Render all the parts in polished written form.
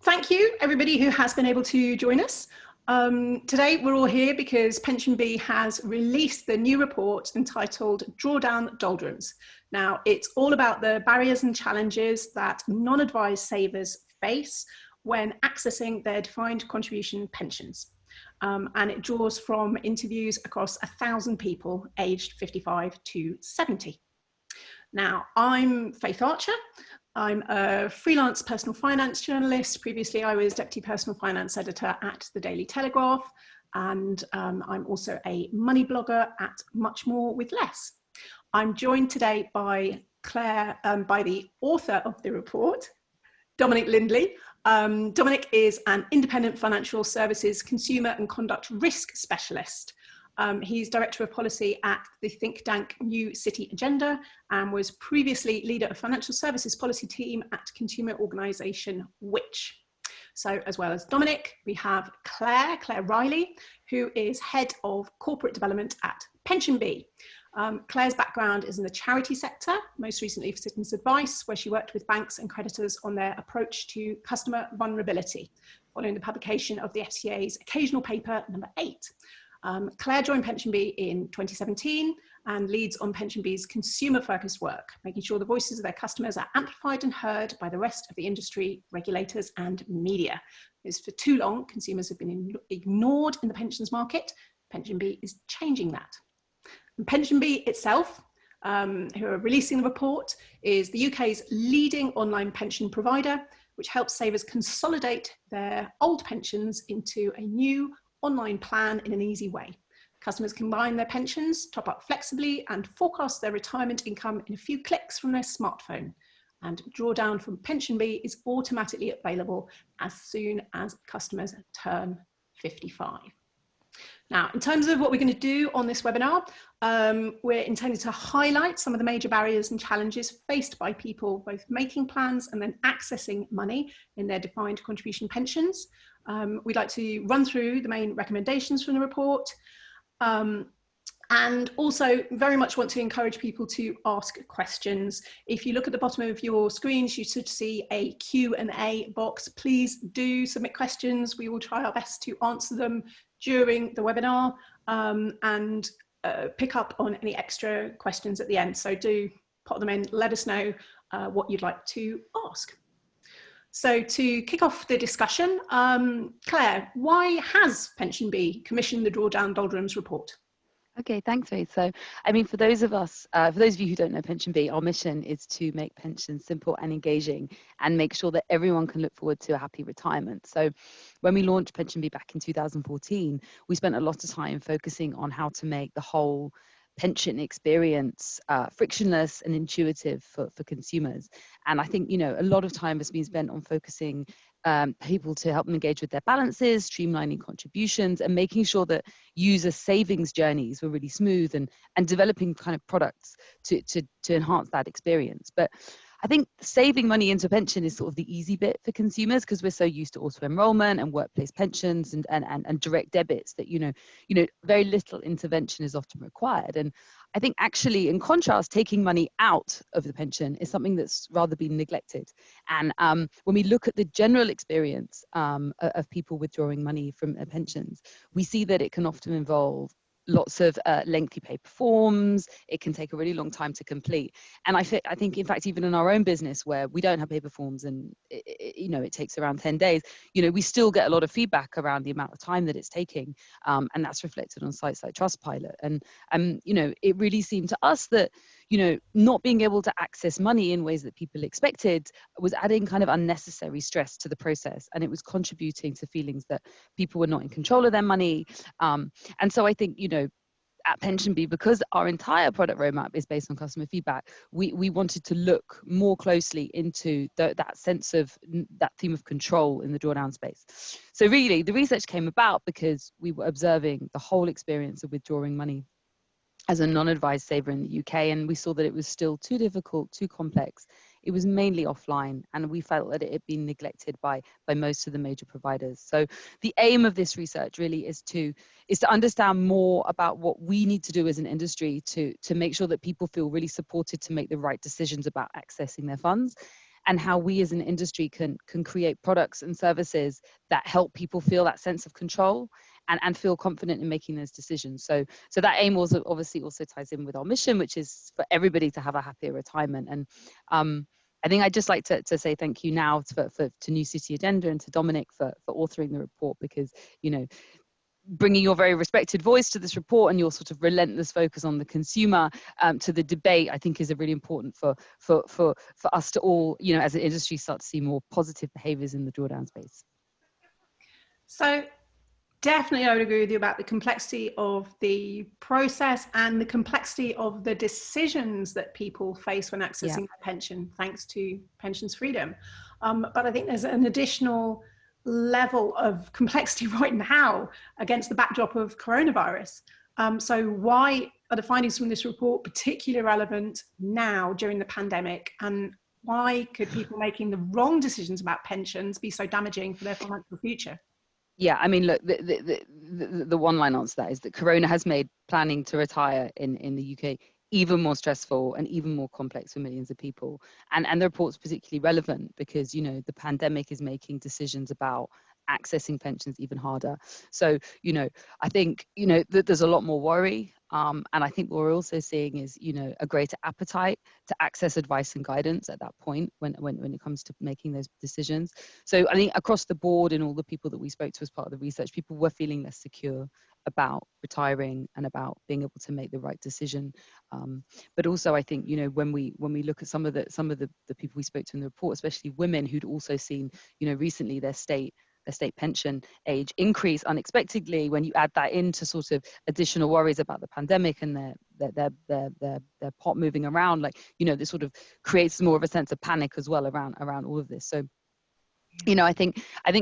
Thank you, everybody who has been able to join us. Today, we're all here because PensionBee has released the new report entitled Drawdown Doldrums. Now, it's all about the barriers and challenges that non-advised savers face when accessing their defined contribution pensions. And it draws from interviews across 1,000 people aged 55 to 70. Now, I'm Faith Archer. I'm a freelance personal finance journalist. Previously, I was deputy personal finance editor at the Daily Telegraph, and I'm also a money blogger at Much More with Less. I'm joined today by by the author of the report, Dominic Lindley. Dominic is an independent financial services consumer and conduct risk specialist. He's Director of Policy at the think tank New City Agenda and was previously leader of financial services policy team at consumer organisation Which. So as well as Dominic, we have Clare Reilly, who is Head of Corporate Development at PensionBee. Claire's background is in the charity sector, most recently for Citizens Advice, where she worked with banks and creditors on their approach to customer vulnerability, following the publication of the FCA's occasional paper number 8. Clare joined PensionBee in 2017 and leads on PensionBee's consumer-focused work, making sure the voices of their customers are amplified and heard by the rest of the industry, regulators and media. Because for too long, consumers have been ignored in the pensions market. PensionBee is changing that. And PensionBee itself, who are releasing the report, is the UK's leading online pension provider, which helps savers consolidate their old pensions into a new online plan in an easy way. Customers combine their pensions, top up flexibly, and forecast their retirement income in a few clicks from their smartphone. And drawdown from PensionBee is automatically available as soon as customers turn 55. Now, in terms of what we're going to do on this webinar, we're intending to highlight some of the major barriers and challenges faced by people both making plans and then accessing money in their defined contribution pensions. We'd like to run through the main recommendations from the report, and also very much want to encourage people to ask questions. If you look at the bottom of your screens, you should see a Q&A box. Please do submit questions. We will try our best to answer them during the webinar and pick up on any extra questions at the end. So do pop them in, let us know what you'd like to ask. So to kick off the discussion, Clare, why has PensionBee commissioned the Drawdown Doldrums report? Okay, thanks, Faith. So, I mean, for those of you who don't know PensionBee, our mission is to make pensions simple and engaging and make sure that everyone can look forward to a happy retirement. So when we launched PensionBee back in 2014, we spent a lot of time focusing on how to make the whole pension experience frictionless and intuitive for consumers. And I think, a lot of time has been spent on focusing people to help them engage with their balances, streamlining contributions, and making sure that user savings journeys were really smooth and developing kind of products to enhance that experience. But I think saving money into a pension is sort of the easy bit for consumers because we're so used to auto-enrollment and workplace pensions and direct debits that, very little intervention is often required. And I think actually, in contrast, taking money out of the pension is something that's rather been neglected. And when we look at the general experience of people withdrawing money from their pensions, we see that it can often involve lots of lengthy paper forms. It can take a really long time to complete. And I think, in fact, even in our own business where we don't have paper forms and, it takes around 10 days, we still get a lot of feedback around the amount of time that it's taking. And that's reflected on sites like Trustpilot. And, it really seemed to us that, not being able to access money in ways that people expected was adding kind of unnecessary stress to the process. And it was contributing to feelings that people were not in control of their money. And so I think, at PensionBee, because our entire product roadmap is based on customer feedback, we wanted to look more closely into that sense of that theme of control in the drawdown space. So really, the research came about because we were observing the whole experience of withdrawing money as a non-advised saver in the UK, and we saw that it was still too difficult, too complex. It was mainly offline, and we felt that it had been neglected by most of the major providers. So the aim of this research really is to understand more about what we need to do as an industry to make sure that people feel really supported to make the right decisions about accessing their funds. and how we as an industry can create products and services that help people feel that sense of control and feel confident in making those decisions. So that aim also obviously also ties in with our mission, which is for everybody to have a happier retirement. And I think I'd just like to say thank you now to New City Agenda and to Dominic for authoring the report, because, you know, bringing your very respected voice to this report and your sort of relentless focus on the consumer to the debate, I think is a really important for us to all, you know, as an industry, start to see more positive behaviours in the drawdown space. So definitely I would agree with you about the complexity of the process and the complexity of the decisions that people face when accessing their pension, thanks to pensions freedom. But I think there's an additional level of complexity right now against the backdrop of coronavirus. So why are the findings from this report particularly relevant now during the pandemic? And why could people making the wrong decisions about pensions be so damaging for their financial future? Yeah, I mean, look, the one line answer to that is that Corona has made planning to retire in the UK even more stressful and even more complex for millions of people. And the report's particularly relevant because, you know, the pandemic is making decisions about accessing pensions even harder. So, you know, I think, you know, there's a lot more worry. And I think what we're also seeing is, you know, a greater appetite to access advice and guidance at that point when it comes to making those decisions. So I think across the board, and all the people that we spoke to as part of the research, people were feeling less secure about retiring and about being able to make the right decision. But also, I think, you know, when we look at some of the people we spoke to in the report, especially women who'd also seen, you know, recently their state pension age increase unexpectedly, when you add that into sort of additional worries about the pandemic and their pot moving around, like, you know, this sort of creates more of a sense of panic as well around all of this. So, you know, I think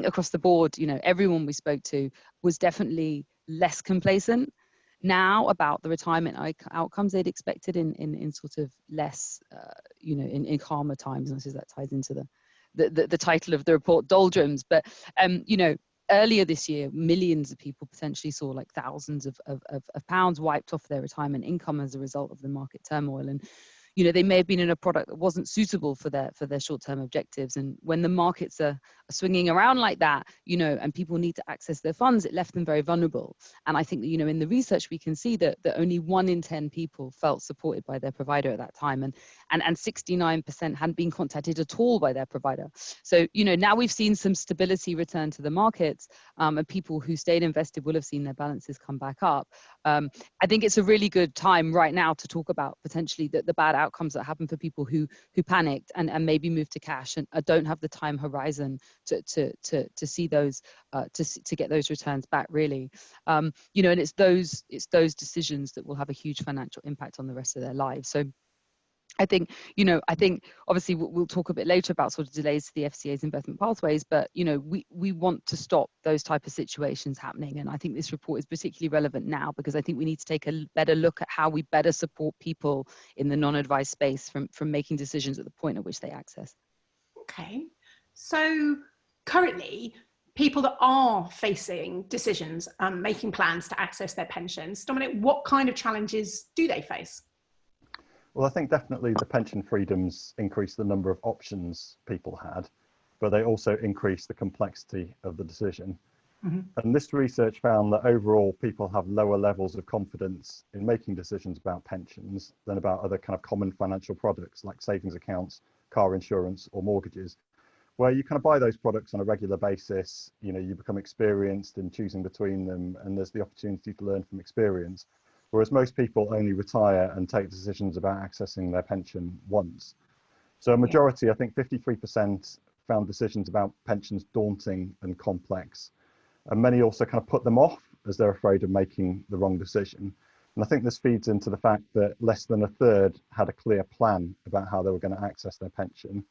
across the board, you know, everyone we spoke to was definitely less complacent now about the retirement outcomes they'd expected in sort of less, you know, in calmer times. And I suppose that ties into the title of the report, Doldrums. But, you know, earlier this year, millions of people potentially saw like thousands of pounds wiped off their retirement income as a result of the market turmoil. And, you know, they may have been in a product that wasn't suitable for their short-term objectives. And when the markets are swinging around like that, you know, and people need to access their funds, it left them very vulnerable. And I think that, you know, in the research, we can see that only 1 in 10 people felt supported by their provider at that time. And 69% hadn't been contacted at all by their provider. So, you know, now we've seen some stability return to the markets, and people who stayed invested will have seen their balances come back up. I think it's a really good time right now to talk about potentially the bad outcomes that happen for people who panicked and maybe moved to cash and don't have the time horizon to see those to get those returns back, really. You know, and it's those decisions that will have a huge financial impact on the rest of their lives. So I think, you know, obviously we'll talk a bit later about sort of delays to the FCA's investment pathways, but, you know, we want to stop those type of situations happening. And I think this report is particularly relevant now because I think we need to take a better look at how we better support people in the non-advised space from making decisions at the point at which they access. Okay. So currently, people that are facing decisions, making plans to access their pensions, Dominic, what kind of challenges do they face? Well, I think definitely the pension freedoms increased the number of options people had, but they also increased the complexity of the decision. Mm-hmm. And this research found that overall people have lower levels of confidence in making decisions about pensions than about other kind of common financial products like savings accounts, car insurance or mortgages, where you kind of buy those products on a regular basis. You know, you become experienced in choosing between them and there's the opportunity to learn from experience. Whereas most people only retire and take decisions about accessing their pension once. So a majority, I think 53%, found decisions about pensions daunting and complex. And many also kind of put them off as they're afraid of making the wrong decision. And I think this feeds into the fact that less than a third had a clear plan about how they were going to access their pension.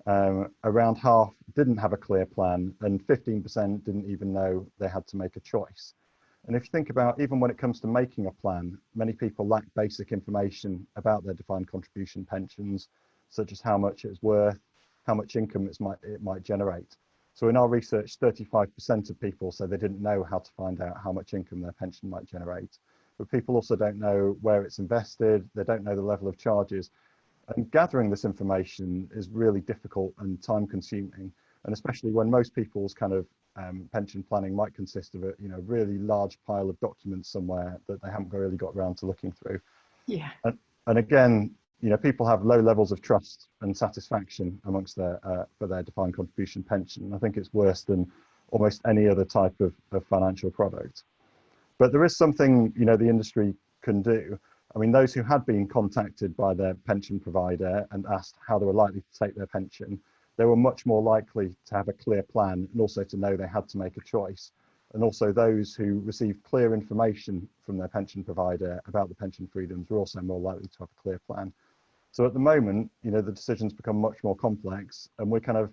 Around half didn't have a clear plan, and 15% didn't even know they had to make a choice. And if you think about, even when it comes to making a plan, many people lack basic information about their defined contribution pensions, such as how much it's worth, how much income it might generate. So in our research, 35% of people said they didn't know how to find out how much income their pension might generate. But people also don't know where it's invested, they don't know the level of charges. And gathering this information is really difficult and time consuming. And especially when most people's kind of pension planning might consist of a really large pile of documents somewhere that they haven't really got around to looking through. Yeah. And again, people have low levels of trust and satisfaction amongst for their defined contribution pension. I think it's worse than almost any other type of financial product. But there is something the industry can do. I mean, those who had been contacted by their pension provider and asked how they were likely to take their pension, they were much more likely to have a clear plan and also to know they had to make a choice. And also those who received clear information from their pension provider about the pension freedoms were also more likely to have a clear plan. So at the moment, the decisions become much more complex, and we're kind of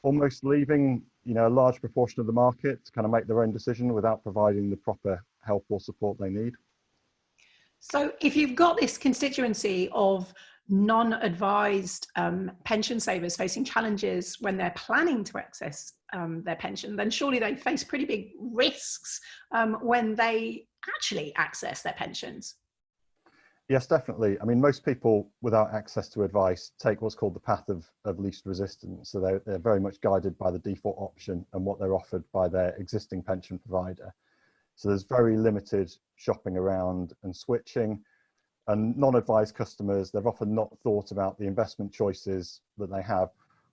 almost leaving, a large proportion of the market to kind of make their own decision without providing the proper help or support they need. So if you've got this constituency of non-advised pension savers facing challenges when they're planning to access their pension, then surely they face pretty big risks when they actually access their pensions. Yes, definitely. I mean, most people without access to advice take what's called the path of least resistance. So they're very much guided by the default option and what they're offered by their existing pension provider. So there's very limited shopping around and switching. And non-advised customers, they've often not thought about the investment choices that they have,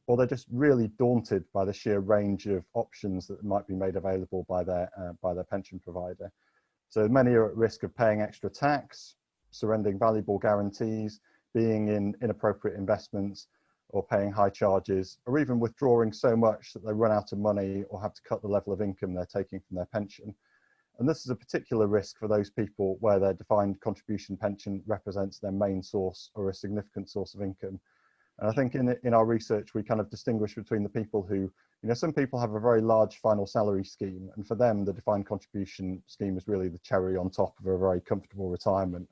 or they're just really daunted by the sheer range of options that might be made available by their pension provider. So many are at risk of paying extra tax, surrendering valuable guarantees, being in inappropriate investments, or paying high charges, or even withdrawing so much that they run out of money or have to cut the level of income they're taking from their pension. And this is a particular risk for those people where their defined contribution pension represents their main source or a significant source of income. And I think in our research, we kind of distinguish between the people who, some people have a very large final salary scheme, and for them, the defined contribution scheme is really the cherry on top of a very comfortable retirement.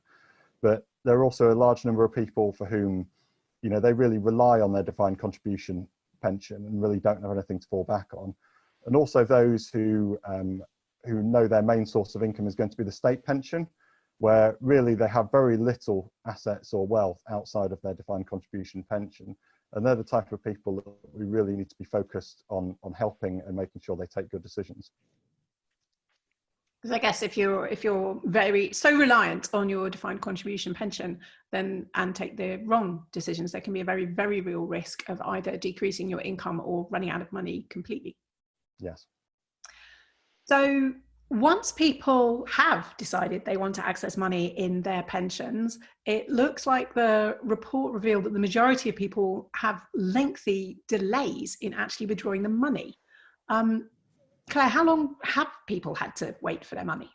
But there are also a large number of people for whom, they really rely on their defined contribution pension and really don't have anything to fall back on. And also those who know their main source of income is going to be the state pension, where really they have very little assets or wealth outside of their defined contribution pension. And they're the type of people that we really need to be focused on helping and making sure they take good decisions. Because I guess if you're very so reliant on your defined contribution pension, then and take the wrong decisions, there can be a very, very real risk of either decreasing your income or running out of money completely. Yes. So once people have decided they want to access money in their pensions, it looks like the report revealed that the majority of people have lengthy delays in actually withdrawing the money. Claire, how long have people had to wait for their money?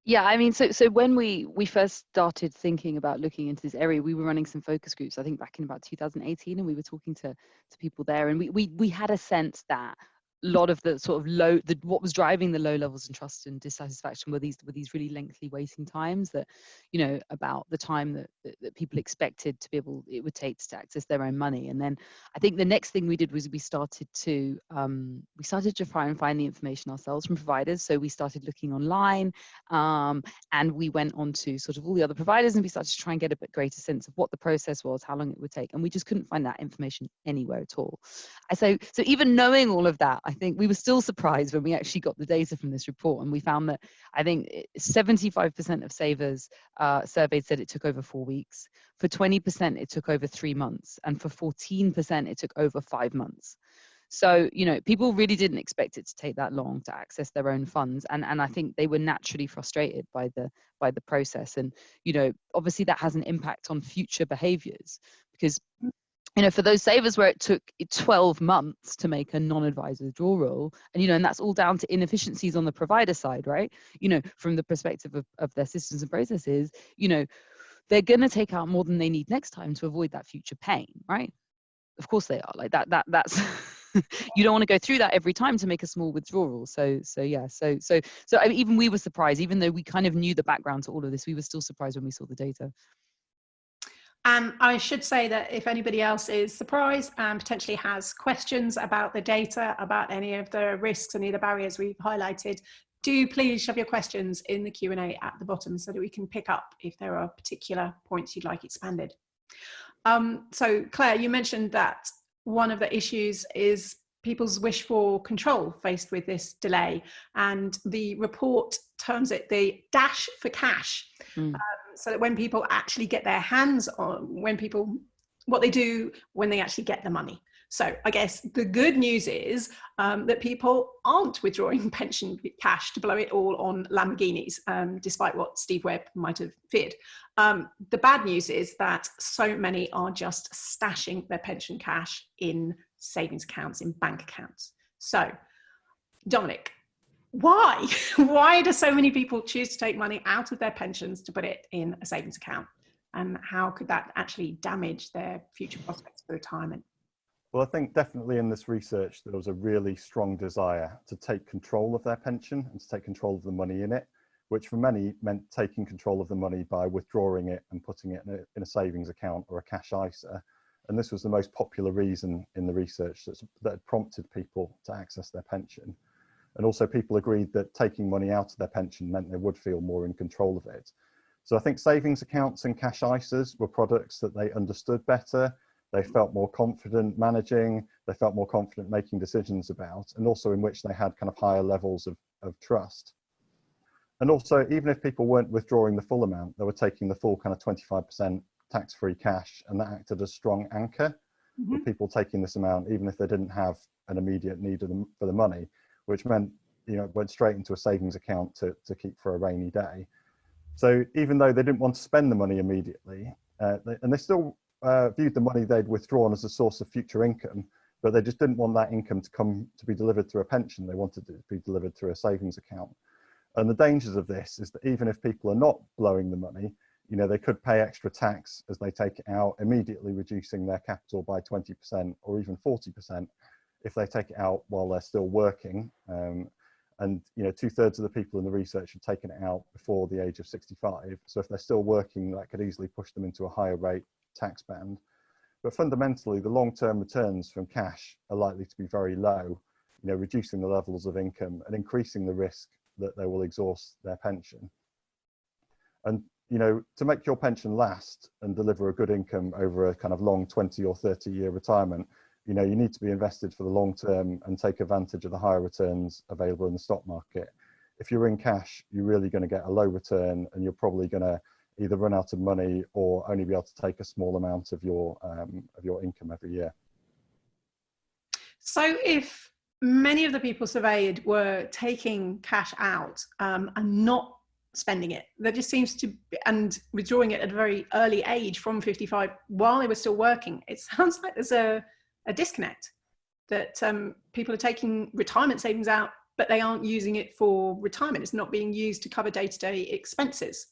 Yeah, I mean, so when we first started thinking about looking into this area, we were running some focus groups, I think back in about 2018, and we were talking to people there, and we had a sense that a lot of the sort of what was driving the low levels of trust and dissatisfaction were these really lengthy waiting times that, about the time that people expected it would take to access their own money. And then I think the next thing we did was we started to try and find the information ourselves from providers. So we started looking online, and we went on to sort of all the other providers, and we started to try and get a bit greater sense of what the process was, how long it would take, and we just couldn't find that information anywhere at all. So even knowing all of that, I think we were still surprised when we actually got the data from this report, and we found that I think 75% of savers surveyed said it took over 4 weeks. For 20%, it took over 3 months, and for 14%, it took over 5 months. So, people really didn't expect it to take that long to access their own funds, and I think they were naturally frustrated by the process. And obviously that has an impact on future behaviors, because for those savers where it took 12 months to make a non-advised withdrawal, and that's all down to inefficiencies on the provider side, right? From the perspective of their systems and processes, they're going to take out more than they need next time to avoid that future pain, right? Of course they are. Like that's you don't want to go through that every time to make a small withdrawal. So I mean, even we were surprised, even though we kind of knew the background to all of this, we were still surprised when we saw the data. And I should say that if anybody else is surprised and potentially has questions about the data, about any of the risks, any of the barriers we've highlighted, do please shove your questions in the Q&A at the bottom so that we can pick up if there are particular points you'd like expanded. So Claire, you mentioned that one of the issues is people's wish for control faced with this delay, and the report terms it the dash for cash. So that when people actually get their hands on, what they do when they actually get the money. So I guess the good news is that people aren't withdrawing pension cash to blow it all on Lamborghinis, despite what Steve Webb might have feared. The bad news is that so many are just stashing their pension cash in savings accounts, in bank accounts. So, Dominic, why? Why do so many people choose to take money out of their pensions to put it in a savings account? And how could that actually damage their future prospects for retirement? Well, I think definitely in this research, there was a really strong desire to take control of their pension and to take control of the money in it, which for many meant taking control of the money by withdrawing it and putting it in a savings account or a cash ISA. And this was the most popular reason in the research that had prompted people to access their pension. And also people agreed that taking money out of their pension meant they would feel more in control of it. So I think savings accounts and cash ISAs were products that they understood better. They felt more confident managing, they felt more confident making decisions about, and also in which they had kind of higher levels of trust. And also, even if people weren't withdrawing the full amount, they were taking the full kind of 25% tax-free cash, and that acted as a strong anchor for people taking this amount, even if they didn't have an immediate need for the money, which meant, you know, it went straight into a savings account to keep for a rainy day. So even though they didn't want to spend the money immediately, and they still viewed the money they'd withdrawn as a source of future income, but they just didn't want that income to be delivered through a pension. They wanted it to be delivered through a savings account. And the dangers of this is that even if people are not blowing the money, you know, they could pay extra tax as they take it out, immediately reducing their capital by 20% or even 40% if they take it out while they're still working. And you know, 2/3 of the people in the research had taken it out before the age of 65. So if they're still working, that could easily push them into a higher rate tax band. But fundamentally, the long-term returns from cash are likely to be very low, you know, reducing the levels of income and increasing the risk that they will exhaust their pension. And you know, to make your pension last and deliver a good income over a kind of long 20 or 30-year retirement, you know, you need to be invested for the long term and take advantage of the higher returns available in the stock market. If you're in cash, you're really going to get a low return, and you're probably going to either run out of money or only be able to take a small amount of your income every year. So if many of the people surveyed were taking cash out and not spending it, there just seems to be, and withdrawing it at a very early age from 55 while they were still working, it sounds like there's a disconnect, that people are taking retirement savings out, but they aren't using it for retirement. It's not being used to cover day-to-day expenses.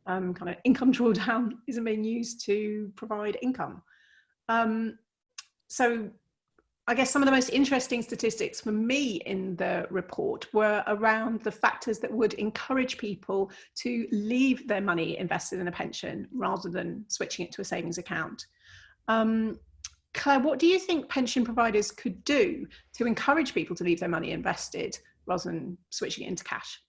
Kind of income drawdown isn't being used to provide income. So I guess some of the most interesting statistics for me in the report were around the factors that would encourage people to leave their money invested in a pension rather than switching it to a savings account. Claire, what do you think pension providers could do to encourage people to leave their money invested rather than switching it into cash?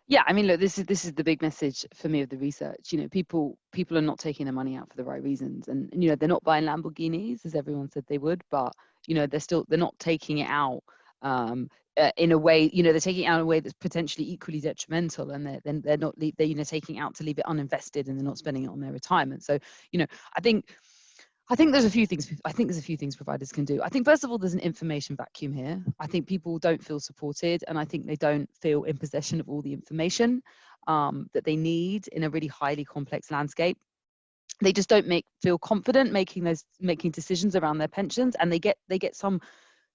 Yeah, I mean, look, this is the big message for me of the research. You know, people are not taking their money out for the right reasons, and you know, they're not buying Lamborghinis as everyone said they would, but you know, they're not taking it out in a way. You know, they're taking it out in a way that's potentially equally detrimental, and they're you know, taking it out to leave it uninvested, and they're not spending it on their retirement. So, you know, I think there's a few things providers can do. I think first of all, there's an information vacuum here. I think people don't feel supported, and I think they don't feel in possession of all the information that they need in a really highly complex landscape. They just don't feel confident making decisions around their pensions, and they get some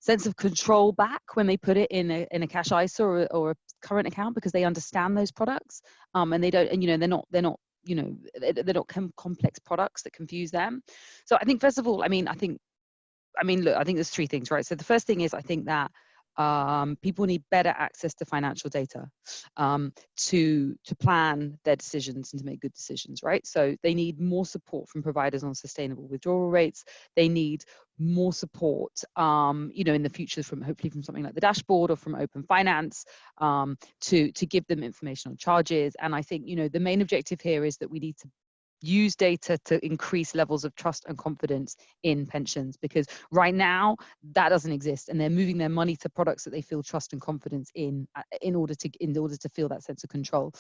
sense of control back when they put it in a cash ISA or a current account, because they understand those products, and they don't, and you know, they're not you know, they're not complex products that confuse them. So I think first of all, look, I think there's three things, right? So the first thing is, I think that people need better access to financial data to plan their decisions and to make good decisions, right? So they need more support from providers on sustainable withdrawal rates. They need more support, you know, in the future hopefully from something like the dashboard or from Open Finance to give them information on charges. And I think, you know, the main objective here is that we need to use data to increase levels of trust and confidence in pensions, because right now that doesn't exist, and they're moving their money to products that they feel trust and confidence in order to feel that sense of control.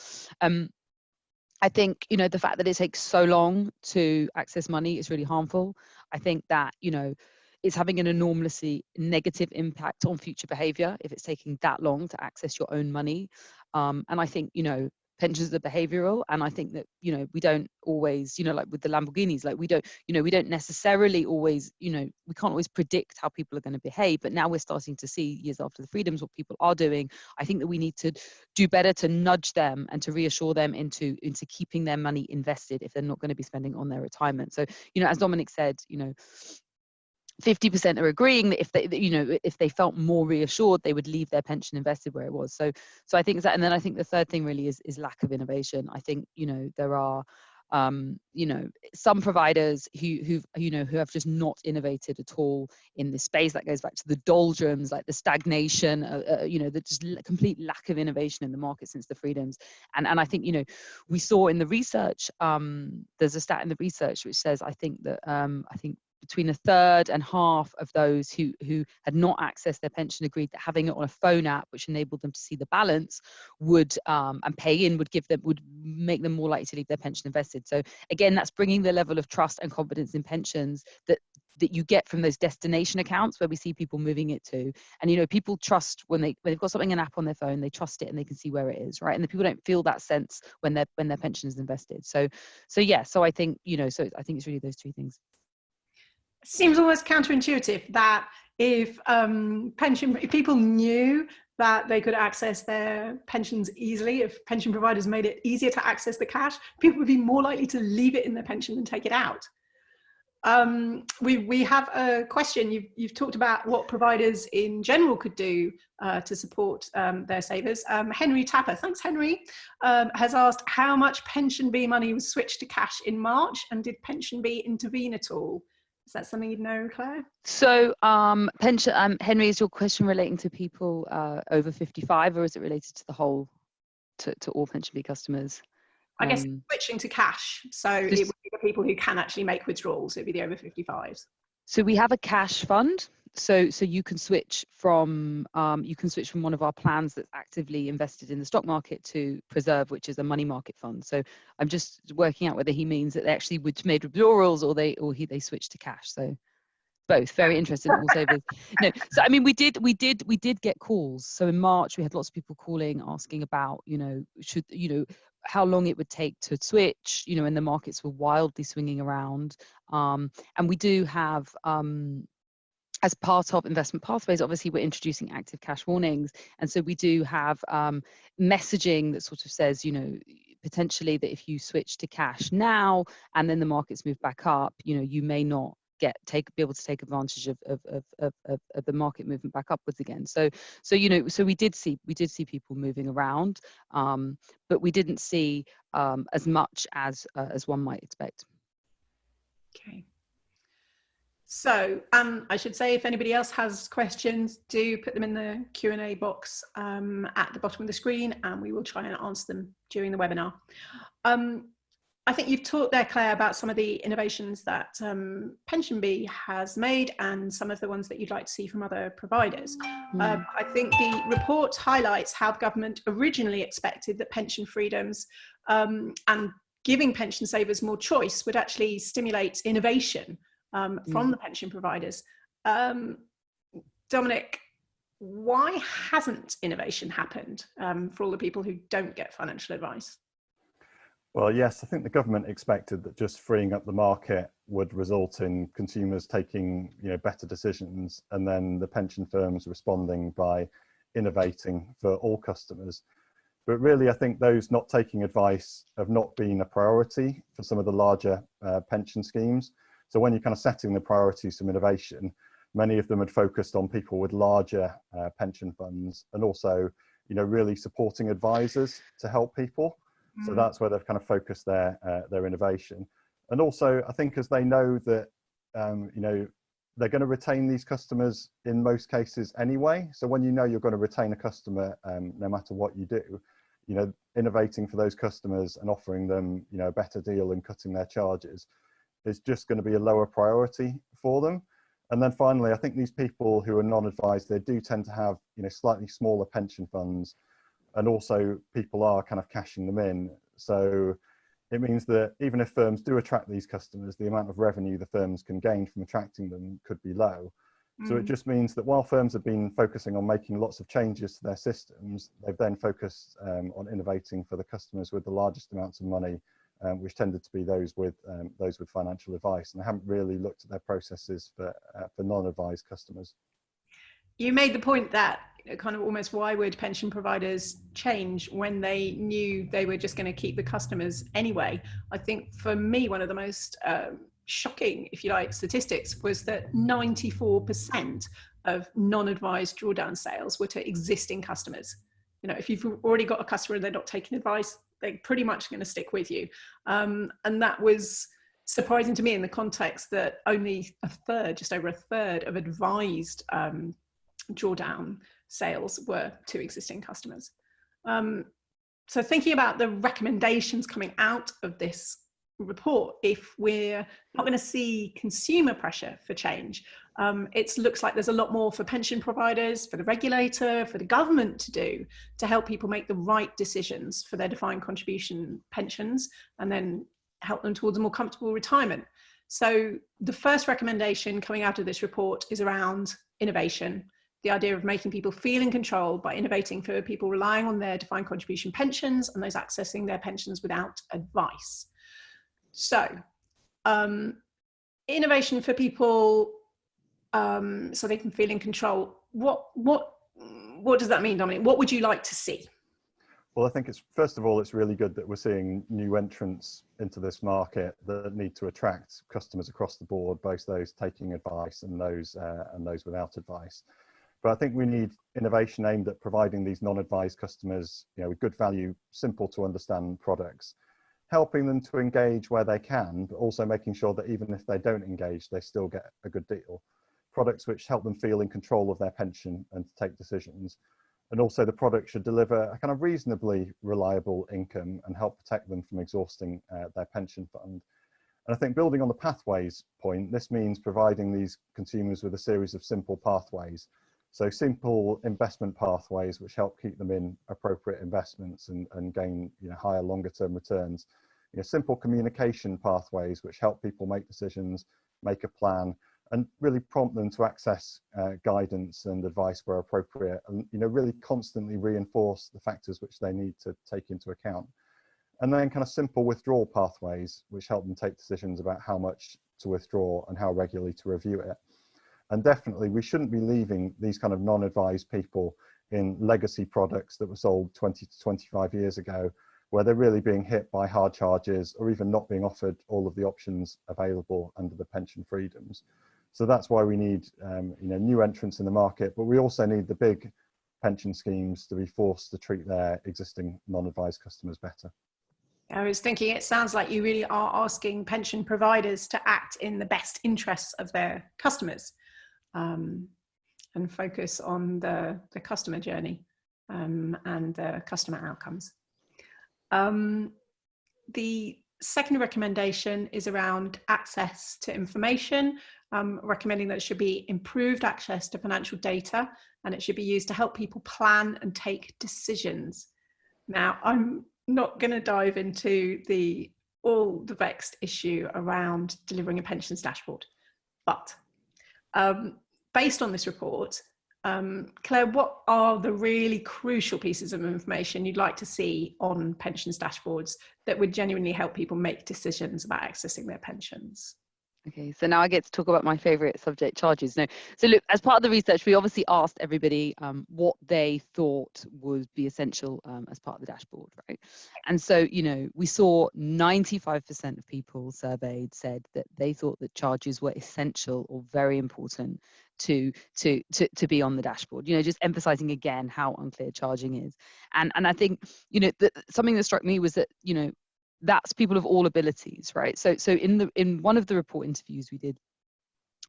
I think, you know, the fact that it takes so long to access money is really harmful. I think that, you know, it's having an enormously negative impact on future behavior if it's taking that long to access your own money. And I think, you know, pensions are behavioral, and I think that, you know, we don't always, you know, like with the Lamborghinis, like we don't necessarily always, you know, we can't always predict how people are going to behave, but now we're starting to see, years after the freedoms, what people are doing. I think that we need to do better to nudge them and to reassure them into keeping their money invested if they're not going to be spending on their retirement. So, you know, as Dominic said, you know, 50% are agreeing that if they felt more reassured, they would leave their pension invested where it was. So I think that, and then I think the third thing really is lack of innovation. I think, you know, there are you know, some providers who have just not innovated at all in this space. That goes back to the doldrums, like the stagnation, you know, the just complete lack of innovation in the market since the freedoms. And I think, you know, we saw in the research, there's a stat in the research which says, I think that I think between a third and half of those who had not accessed their pension agreed that having it on a phone app, which enabled them to see the balance, would and pay in, would make them more likely to leave their pension invested. So again, that's bringing the level of trust and confidence in pensions that you get from those destination accounts where we see people moving it to. And, you know, people trust when they've got something, an app on their phone, they trust it and they can see where it is, right? And the people don't feel that sense when their pension is invested. So I think, you know, so I think it's really those three things. Seems almost counterintuitive that if people knew that they could access their pensions easily, if pension providers made it easier to access the cash, people would be more likely to leave it in their pension than take it out. We have a question. You've talked about what providers in general could do to support their savers. Henry Tapper, thanks Henry, has asked how much PensionBee money was switched to cash in March, and did PensionBee intervene at all? Is that something you'd know, Claire? So, Henry, is your question relating to people over 55, or is it related to the whole, to all PensionBee customers? I guess switching to cash. So it would be the people who can actually make withdrawals. It would be the over 55s. So we have a cash fund. So you can switch from one of our plans that's actively invested in the stock market to Preserve, which is a money market fund. So I'm just working out whether he means that they actually made withdrawals or they switched to cash. So both. Very interested in all savers. No, so I mean, we did get calls. So in March we had lots of people calling asking about, you know, how long it would take to switch, you know, and the markets were wildly swinging around. And we do have as part of investment pathways, obviously we're introducing active cash warnings. And so we do have messaging that sort of says, you know, potentially that if you switch to cash now and then the markets move back up, you know, you may not be able to take advantage of the market movement back upwards again. So you know, so we did see people moving around, but we didn't see as much as one might expect. Okay. So I should say, if anybody else has questions, do put them in the Q&A box at the bottom of the screen, and we will try and answer them during the webinar. I think you've talked there, Claire, about some of the innovations that PensionBee has made and some of the ones that you'd like to see from other providers. I think the report highlights how the government originally expected that pension freedoms and giving pension savers more choice would actually stimulate innovation from the pension providers. Dominic, why hasn't innovation happened for all the people who don't get financial advice? Well, yes, I think the government expected that just freeing up the market would result in consumers taking, you know, better decisions, and then the pension firms responding by innovating for all customers. But really, I think those not taking advice have not been a priority for some of the larger pension schemes. So when you're kind of setting the priorities from innovation, many of them had focused on people with larger pension funds, and also, you know, really supporting advisors to help people. So that's where they've kind of focused their innovation. And also, I think as they know that, you know, they're going to retain these customers in most cases anyway. So when you know you're going to retain a customer, no matter what you do, you know, innovating for those customers and offering them, you know, a better deal and cutting their charges is just going to be a lower priority for them. And then finally, I think these people who are non-advised, they do tend to have, you know, slightly smaller pension funds, and also people are kind of cashing them in. So it means that even if firms do attract these customers, the amount of revenue the firms can gain from attracting them could be low. So it just means that while firms have been focusing on making lots of changes to their systems, they've then focused on innovating for the customers with the largest amounts of money, which tended to be those with financial advice, and they haven't really looked at their processes for non-advised customers. You made the point that kind of almost why would pension providers change when they knew they were just going to keep the customers anyway? I think for me, one of the most shocking, if you like, statistics was that 94% of non-advised drawdown sales were to existing customers. You know, if you've already got a customer and they're not taking advice, they're pretty much going to stick with you. And that was surprising to me in the context that only a third, just over a third of advised drawdown sales were to existing customers. So thinking about the recommendations coming out of this report, if we're not going to see consumer pressure for change, it looks like there's a lot more for pension providers, for the regulator, for the government to do to help people make the right decisions for their defined contribution pensions and then help them towards a more comfortable retirement. So the first recommendation coming out of this report is around innovation, the idea of making people feel in control by innovating for people relying on their defined contribution pensions and those accessing their pensions without advice. So innovation for people so they can feel in control. What does that mean, Dominic? What would you like to see? Well, I think first of all, it's really good that we're seeing new entrants into this market that need to attract customers across the board, both those taking advice and those without advice. But I think we need innovation aimed at providing these non-advised customers, you know, with good value, simple to understand products, helping them to engage where they can, but also making sure that even if they don't engage, they still get a good deal. Products which help them feel in control of their pension and to take decisions. And also the product should deliver a kind of reasonably reliable income and help protect them from exhausting their pension fund. And I think building on the pathways point, this means providing these consumers with a series of simple pathways. So simple investment pathways which help keep them in appropriate investments and gain, you know, higher longer term returns. You know, simple communication pathways which help people make decisions, make a plan, and really prompt them to access guidance and advice where appropriate, and, you know, really constantly reinforce the factors which they need to take into account. And then kind of simple withdrawal pathways which help them take decisions about how much to withdraw and how regularly to review it. And definitely we shouldn't be leaving these kind of non-advised people in legacy products that were sold 20 to 25 years ago, where they're really being hit by hard charges or even not being offered all of the options available under the pension freedoms. So that's why we need you know, new entrants in the market, but we also need the big pension schemes to be forced to treat their existing non-advised customers better. I was thinking, it sounds like you really are asking pension providers to act in the best interests of their customers. And focus on the customer journey and the customer outcomes. The second recommendation is around access to information, recommending that it should be improved access to financial data, and it should be used to help people plan and take decisions. Now, I'm not going to dive into all the vexed issue around delivering a pensions dashboard, but based on this report, Claire, what are the really crucial pieces of information you'd like to see on pensions dashboards that would genuinely help people make decisions about accessing their pensions? Okay, so now I get to talk about my favorite subject, charges. No, so look, as part of the research, we obviously asked everybody what they thought would be essential as part of the dashboard, right? And so, you know, we saw 95% of people surveyed said that they thought that charges were essential or very important to be on the dashboard. You know, just emphasizing again how unclear charging is. And I think, you know, something that struck me was that, you know, that's people of all abilities, right? So in one of the report interviews we did,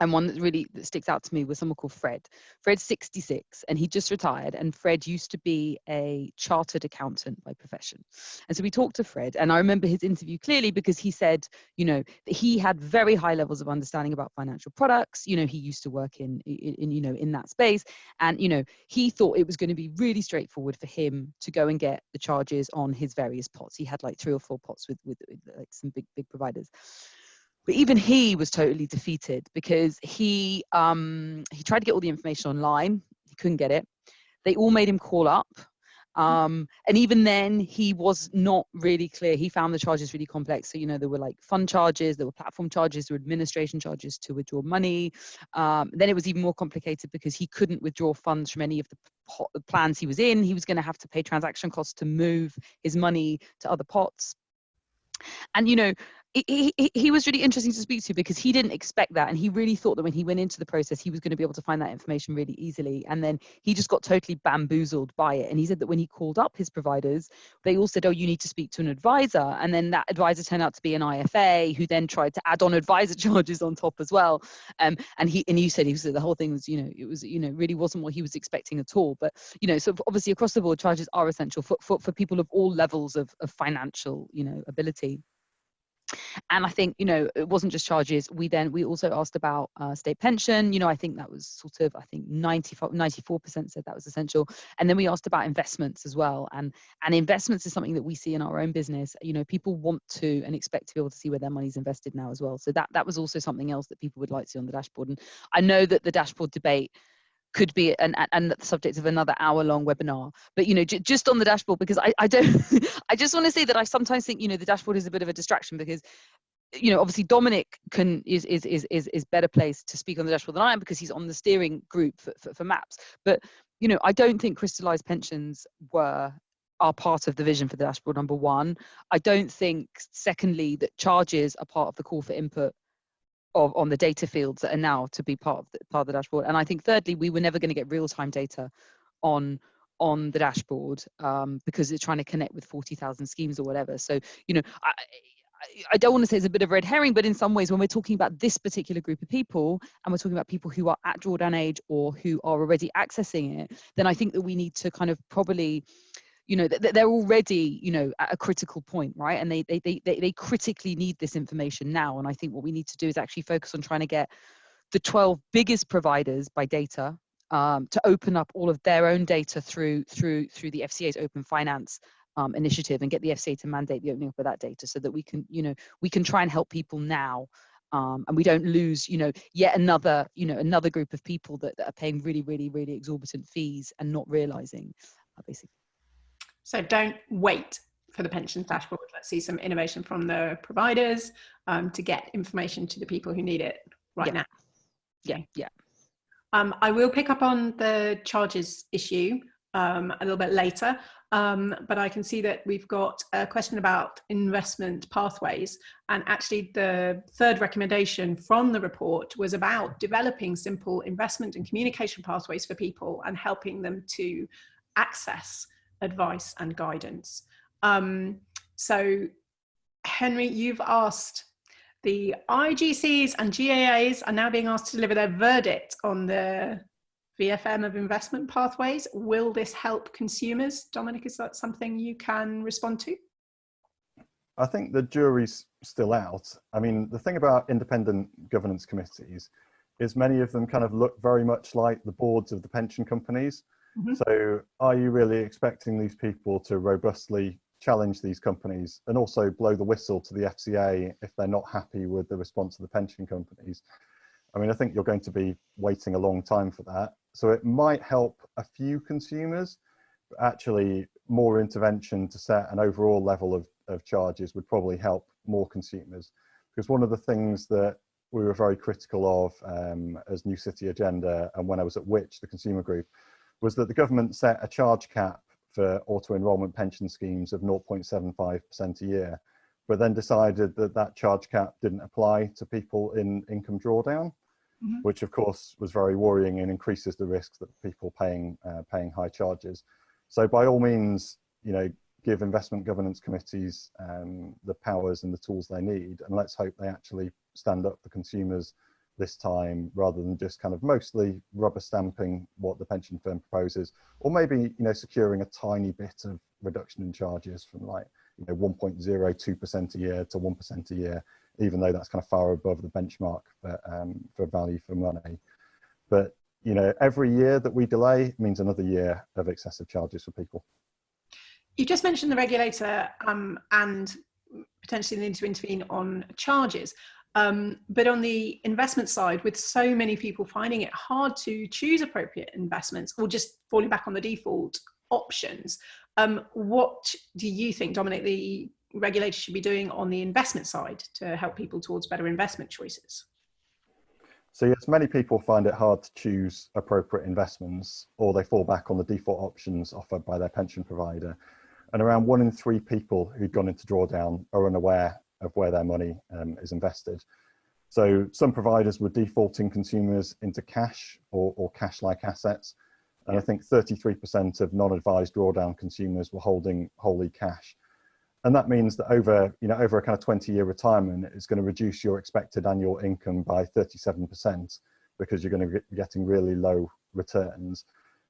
And one that sticks out to me was someone called Fred. Fred's 66 and he just retired. And Fred used to be a chartered accountant by profession. And so we talked to Fred, and I remember his interview clearly because he said, you know, that he had very high levels of understanding about financial products. You know, he used to work in you know, in that space. And, you know, he thought it was going to be really straightforward for him to go and get the charges on his various pots. He had like 3 or 4 pots with like some big providers. But even he was totally defeated because he tried to get all the information online. He couldn't get it. They all made him call up. And even then, he was not really clear. He found the charges really complex. So, you know, there were like fund charges, there were platform charges, there were administration charges to withdraw money. Then it was even more complicated because he couldn't withdraw funds from any of the plans he was in. He was going to have to pay transaction costs to move his money to other pots. And, you know, he was really interesting to speak to because he didn't expect that. And he really thought that when he went into the process, he was going to be able to find that information really easily. And then he just got totally bamboozled by it. And he said that when he called up his providers, they all said, oh, you need to speak to an advisor. And then that advisor turned out to be an IFA who then tried to add on advisor charges on top as well. And he said the whole thing was, you know, it was, you know, really wasn't what he was expecting at all. But, you know, so obviously across the board, charges are essential for people of all levels of financial, you know, ability. And I think, you know, it wasn't just charges. We also asked about state pension. You know, I think that was sort of, I think 94% said that was essential. And then we asked about investments as well. And investments is something that we see in our own business. You know, people want to and expect to be able to see where their money's invested now as well. So that was also something else that people would like to see on the dashboard. And I know that the dashboard debate could be and the subject of another hour-long webinar, but you know, just on the dashboard, because I don't I just want to say that I sometimes think, you know, the dashboard is a bit of a distraction because, you know, obviously Dominic is better placed to speak on the dashboard than I am because he's on the steering group for maps. But you know, I don't think crystallized pensions are part of the vision for the dashboard, number one. I don't think, secondly, that charges are part of the call for input on the data fields that are now to be part of the dashboard. And I think thirdly, we were never going to get real-time data on the dashboard because it's trying to connect with 40,000 schemes or whatever. So, you know, I don't want to say it's a bit of red herring, but in some ways, when we're talking about this particular group of people and we're talking about people who are at drawdown age or who are already accessing it, then I think that we need to kind of probably, you know, they're already, you know, at a critical point, right? And they critically need this information now. And I think what we need to do is actually focus on trying to get the 12 biggest providers by data to open up all of their own data through the FCA's Open Finance initiative and get the FCA to mandate the opening up of that data so that we can, you know, we can try and help people now. And we don't lose, you know, yet another group of people that are paying really, really, really exorbitant fees and not realizing, basically. So don't wait for the pensions dashboard. Let's see some innovation from the providers to get information to the people who need it now. Yeah. I will pick up on the charges issue a little bit later, but I can see that we've got a question about investment pathways. And actually the third recommendation from the report was about developing simple investment and communication pathways for people and helping them to access advice and guidance. So Henry, you've asked, the IGCs and GAAs are now being asked to deliver their verdict on the VFM of investment pathways. Will this help consumers? Dominic, is that something you can respond to? I think the jury's still out. I mean, the thing about independent governance committees is many of them kind of look very much like the boards of the pension companies. Mm-hmm. So are you really expecting these people to robustly challenge these companies and also blow the whistle to the FCA if they're not happy with the response of the pension companies? I mean, I think you're going to be waiting a long time for that. So it might help a few consumers, but actually more intervention to set an overall level of charges would probably help more consumers. Because one of the things that we were very critical of as New City Agenda and when I was at Which, the consumer group, was that the government set a charge cap for auto-enrolment pension schemes of 0.75% a year, but then decided that that charge cap didn't apply to people in income drawdown, mm-hmm. which of course was very worrying and increases the risk that people paying high charges. So by all means, you know, give investment governance committees the powers and the tools they need, and let's hope they actually stand up for consumers this time, rather than just kind of mostly rubber stamping what the pension firm proposes, or maybe, securing a tiny bit of reduction in charges from 1.02% a year to 1% a year, even though that's kind of far above the benchmark for value for money. But every year that we delay means another year of excessive charges for people. You just mentioned the regulator and potentially need to intervene on charges. But on the investment side, with so many people finding it hard to choose appropriate investments or just falling back on the default options, what do you think, Dominic, the regulator should be doing on the investment side to help people towards better investment choices? So yes, many people find it hard to choose appropriate investments, or they fall back on the default options offered by their pension provider. And around 1 in 3 people who've gone into drawdown are unaware of where their money is invested. So some providers were defaulting consumers into cash or cash-like assets. And I think 33% of non-advised drawdown consumers were holding wholly cash. And that means that over a kind of 20-year retirement, it's going to reduce your expected annual income by 37% because you're going to be getting really low returns.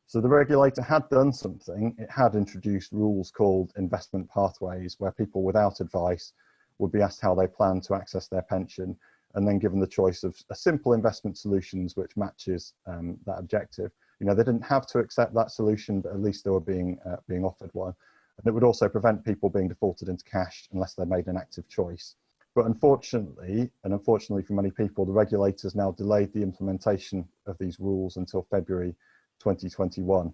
So the regulator had done something. It had introduced rules called investment pathways, where people without advice would be asked how they plan to access their pension, and then given the choice of a simple investment solutions which matches that objective. They didn't have to accept that solution, but at least they were being offered one. And it would also prevent people being defaulted into cash unless they made an active choice. But unfortunately for many people, the regulators now delayed the implementation of these rules until February 2021. And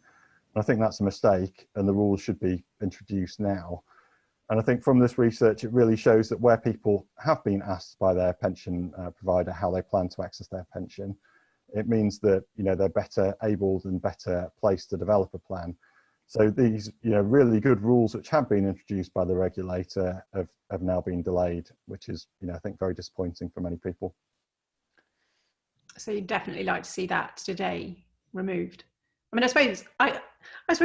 I think that's a mistake, and the rules should be introduced now. And I think from this research, it really shows that where people have been asked by their pension provider how they plan to access their pension, it means that they're better able and better placed to develop a plan. So these really good rules which have been introduced by the regulator have now been delayed, which is I think very disappointing for many people. So you'd definitely like to see that today removed. I mean, I suppose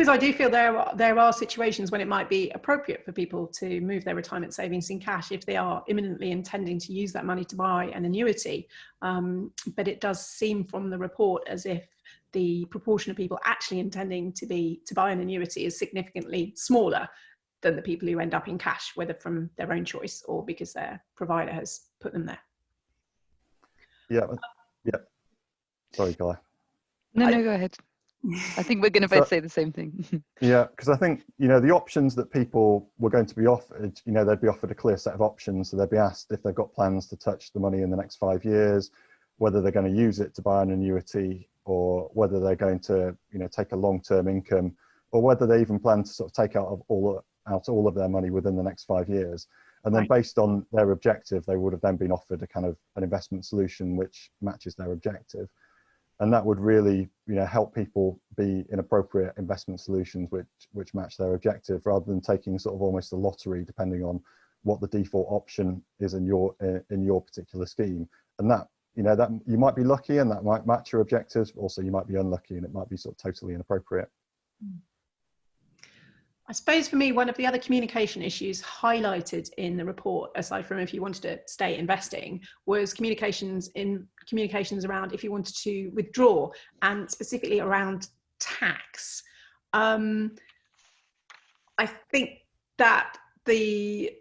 I do feel there are situations when it might be appropriate for people to move their retirement savings in cash if they are imminently intending to use that money to buy an annuity. But it does seem from the report as if the proportion of people actually intending to buy an annuity is significantly smaller than the people who end up in cash, whether from their own choice or because their provider has put them there. Yeah. Sorry, Guy. No, go ahead. I think we're going to both say the same thing. Yeah, because I think, the options that people were going to be offered, they'd be offered a clear set of options. So they'd be asked if they've got plans to touch the money in the next 5 years, whether they're going to use it to buy an annuity, or whether they're going to, take a long-term income, or whether they even plan to sort of take out all of their money within the next 5 years. And then based on their objective, they would have then been offered a kind of an investment solution which matches their objective. And that would really, help people be in appropriate investment solutions which match their objective, rather than taking sort of almost a lottery depending on what the default option is in your particular scheme. And that you might be lucky and that might match your objectives, but also you might be unlucky and it might be sort of totally inappropriate. I suppose for me, one of the other communication issues highlighted in the report, aside from if you wanted to stay investing, was communications around if you wanted to withdraw, and specifically around tax. I think that the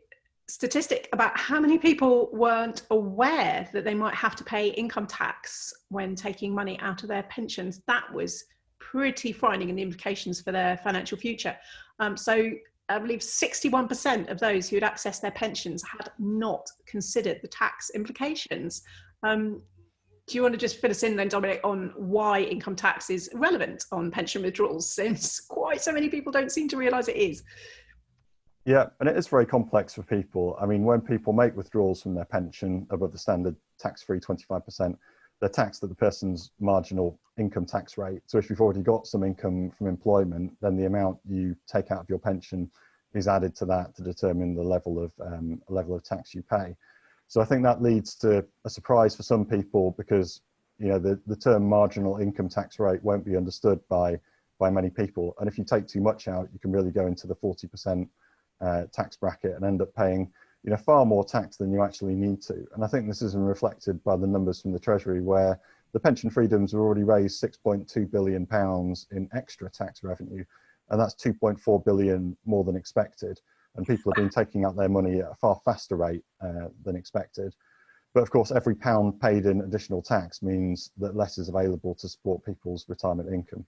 statistic about how many people weren't aware that they might have to pay income tax when taking money out of their pensions, that was pretty frightening, in the implications for their financial future. So I believe 61% of those who had accessed their pensions had not considered the tax implications. Do you want to just fill us in then, Dominic, on why income tax is relevant on pension withdrawals, since quite so many people don't seem to realise it is? Yeah, and it is very complex for people. I mean, when people make withdrawals from their pension above the standard tax-free 25%, they're taxed at the person's marginal income tax rate. So if you've already got some income from employment, then the amount you take out of your pension is added to that to determine the level of tax you pay. So I think that leads to a surprise for some people, because the term marginal income tax rate won't be understood by many people. And if you take too much out, you can really go into the 40% tax bracket and end up paying far more tax than you actually need to. And I think this is reflected by the numbers from the Treasury, where the pension freedoms have already raised £6.2 billion in extra tax revenue, and that's 2.4 billion more than expected. And people have been taking out their money at a far faster rate than expected. But of course, every pound paid in additional tax means that less is available to support people's retirement income.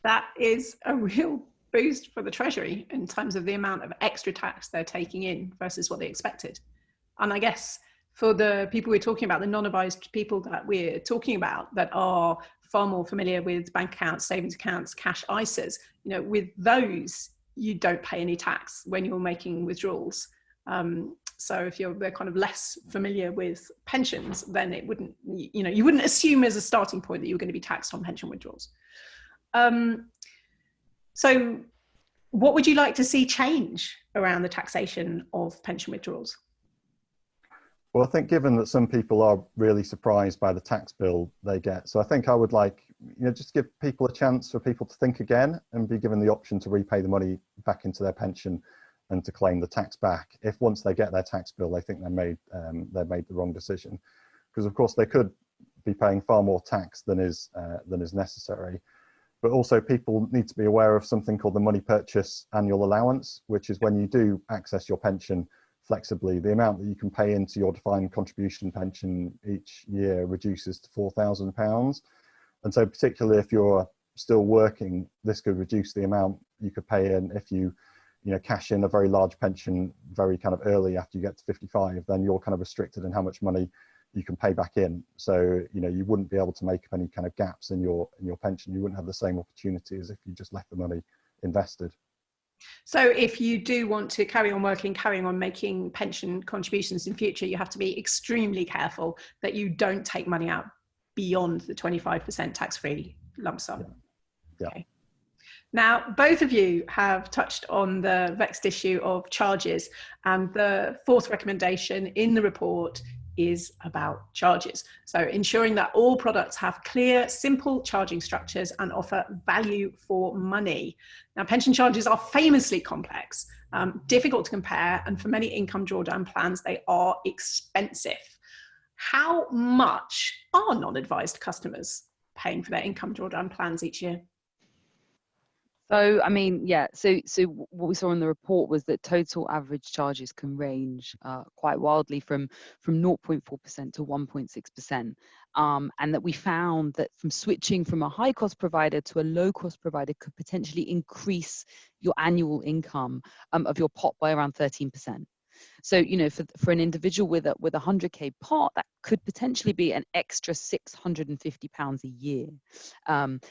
That is a real boost for the Treasury in terms of the amount of extra tax they're taking in versus what they expected. And I guess for the people we're talking about, the non-advised people that we're talking about that are far more familiar with bank accounts, savings accounts, cash ISAs, with those, you don't pay any tax when you're making withdrawals. So if they're kind of less familiar with pensions, then it wouldn't, you wouldn't assume as a starting point that you're going to be taxed on pension withdrawals. So what would you like to see change around the taxation of pension withdrawals? Well, I think given that some people are really surprised by the tax bill they get, so I think I would like, just give people a chance for people to think again and be given the option to repay the money back into their pension and to claim the tax back. If once they get their tax bill, they think they've made the wrong decision, because of course they could be paying far more tax than is necessary. But also people need to be aware of something called the money purchase annual allowance, which is when you do access your pension flexibly, the amount that you can pay into your defined contribution pension each year reduces to £4,000. And so particularly if you're still working, this could reduce the amount you could pay in. If you cash in a very large pension very kind of early after you get to 55, then you're kind of restricted in how much money you can pay back in. So, you wouldn't be able to make up any kind of gaps in your pension. You wouldn't have the same opportunity as if you just left the money invested. So if you do want to carry on working, carrying on making pension contributions in future, you have to be extremely careful that you don't take money out beyond the 25% tax-free lump sum. Yeah. Okay. Now, both of you have touched on the vexed issue of charges, and the fourth recommendation in the report is about charges. So ensuring that all products have clear, simple charging structures and offer value for money. Now, pension charges are famously complex, difficult to compare, and for many income drawdown plans, they are expensive. How much are non-advised customers paying for their income drawdown plans each year? So, so what we saw in the report was that total average charges can range quite wildly from 0.4% to 1.6%. And that we found that from switching from a high cost provider to a low cost provider could potentially increase your annual income of your pot by around 13%. So, for an individual with a 100k pot, that could potentially be an extra £650 a year.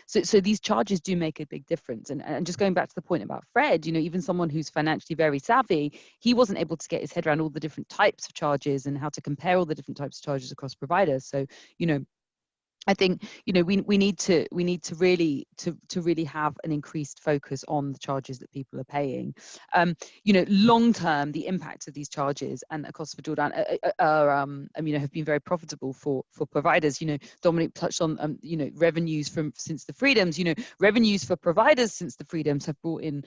So these charges do make a big difference. And just going back to the point about Fred, even someone who's financially very savvy, he wasn't able to get his head around all the different types of charges and how to compare all the different types of charges across providers. So, I think we need to really have an increased focus on the charges that people are paying. Long term, the impact of these charges and the cost of a drawdown have been very profitable for providers. Dominic touched on revenues since the freedoms. Revenues for providers since the freedoms have brought in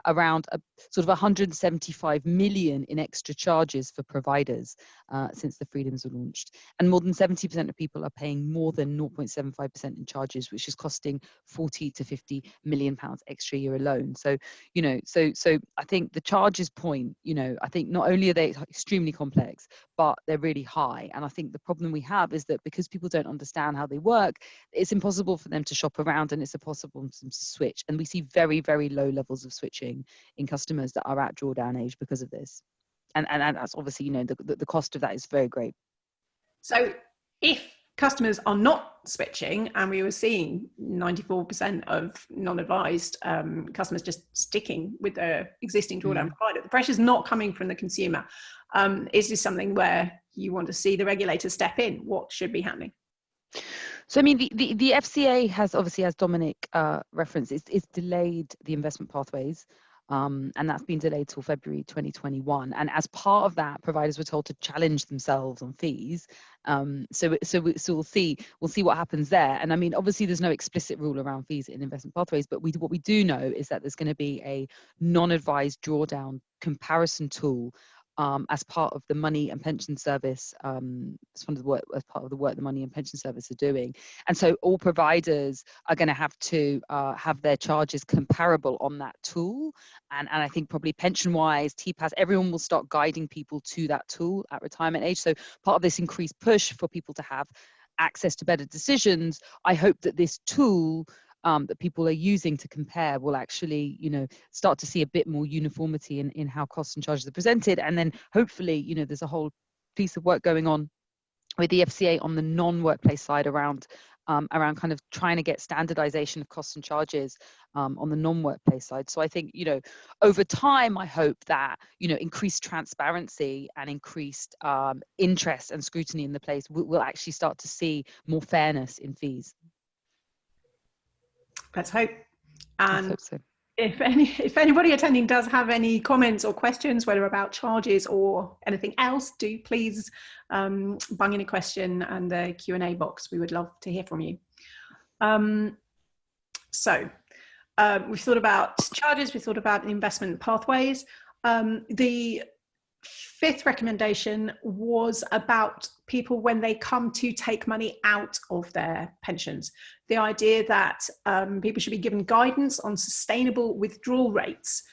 around sort of 175 million in extra charges for providers since the freedoms were launched, and more than 70% of people are paying more than 0.75% in charges, which is costing 40 to 50 million pounds extra a year alone. So, so I think the charges point, I think not only are they extremely complex, but they're really high. And I think the problem we have is that because people don't understand how they work, it's impossible for them to shop around and it's impossible for them to switch. And we see very, very low levels of switching in customers that are at drawdown age because of this. And that's obviously, the cost of that is very great. So if customers are not switching, and we were seeing 94% of non-advised customers just sticking with their existing drawdown provider, the pressure's not coming from the consumer. Is this something where you want to see the regulator step in? What should be happening? So, the FCA has, obviously, as Dominic referenced, it's delayed the investment pathways. And that's been delayed till February 2021. And as part of that, providers were told to challenge themselves on fees. So we'll see what happens there. And obviously there's no explicit rule around fees in investment pathways, but what we do know is that there's going to be a non-advised drawdown comparison tool as part of the money and pension service, as part of the work the money and pension service are doing. And so all providers are going to have to have their charges comparable on that tool. And I think probably pension-wise, TPAS, everyone will start guiding people to that tool at retirement age. So part of this increased push for people to have access to better decisions, I hope that this tool that people are using to compare will actually, start to see a bit more uniformity in how costs and charges are presented. And then hopefully, there's a whole piece of work going on with the FCA on the non-workplace side around kind of trying to get standardization of costs and charges on the non-workplace side. So I think, over time, I hope that, increased transparency and increased interest and scrutiny in the place, we'll actually start to see more fairness in fees. Let's hope. And Let's hope so. If anybody attending does have any comments or questions, whether about charges or anything else, do please bung in a question and the Q&A box. We would love to hear from you. We've thought about charges, we've thought about investment pathways. The fifth recommendation was about people when they come to take money out of their pensions. The idea that people should be given guidance on sustainable withdrawal rates,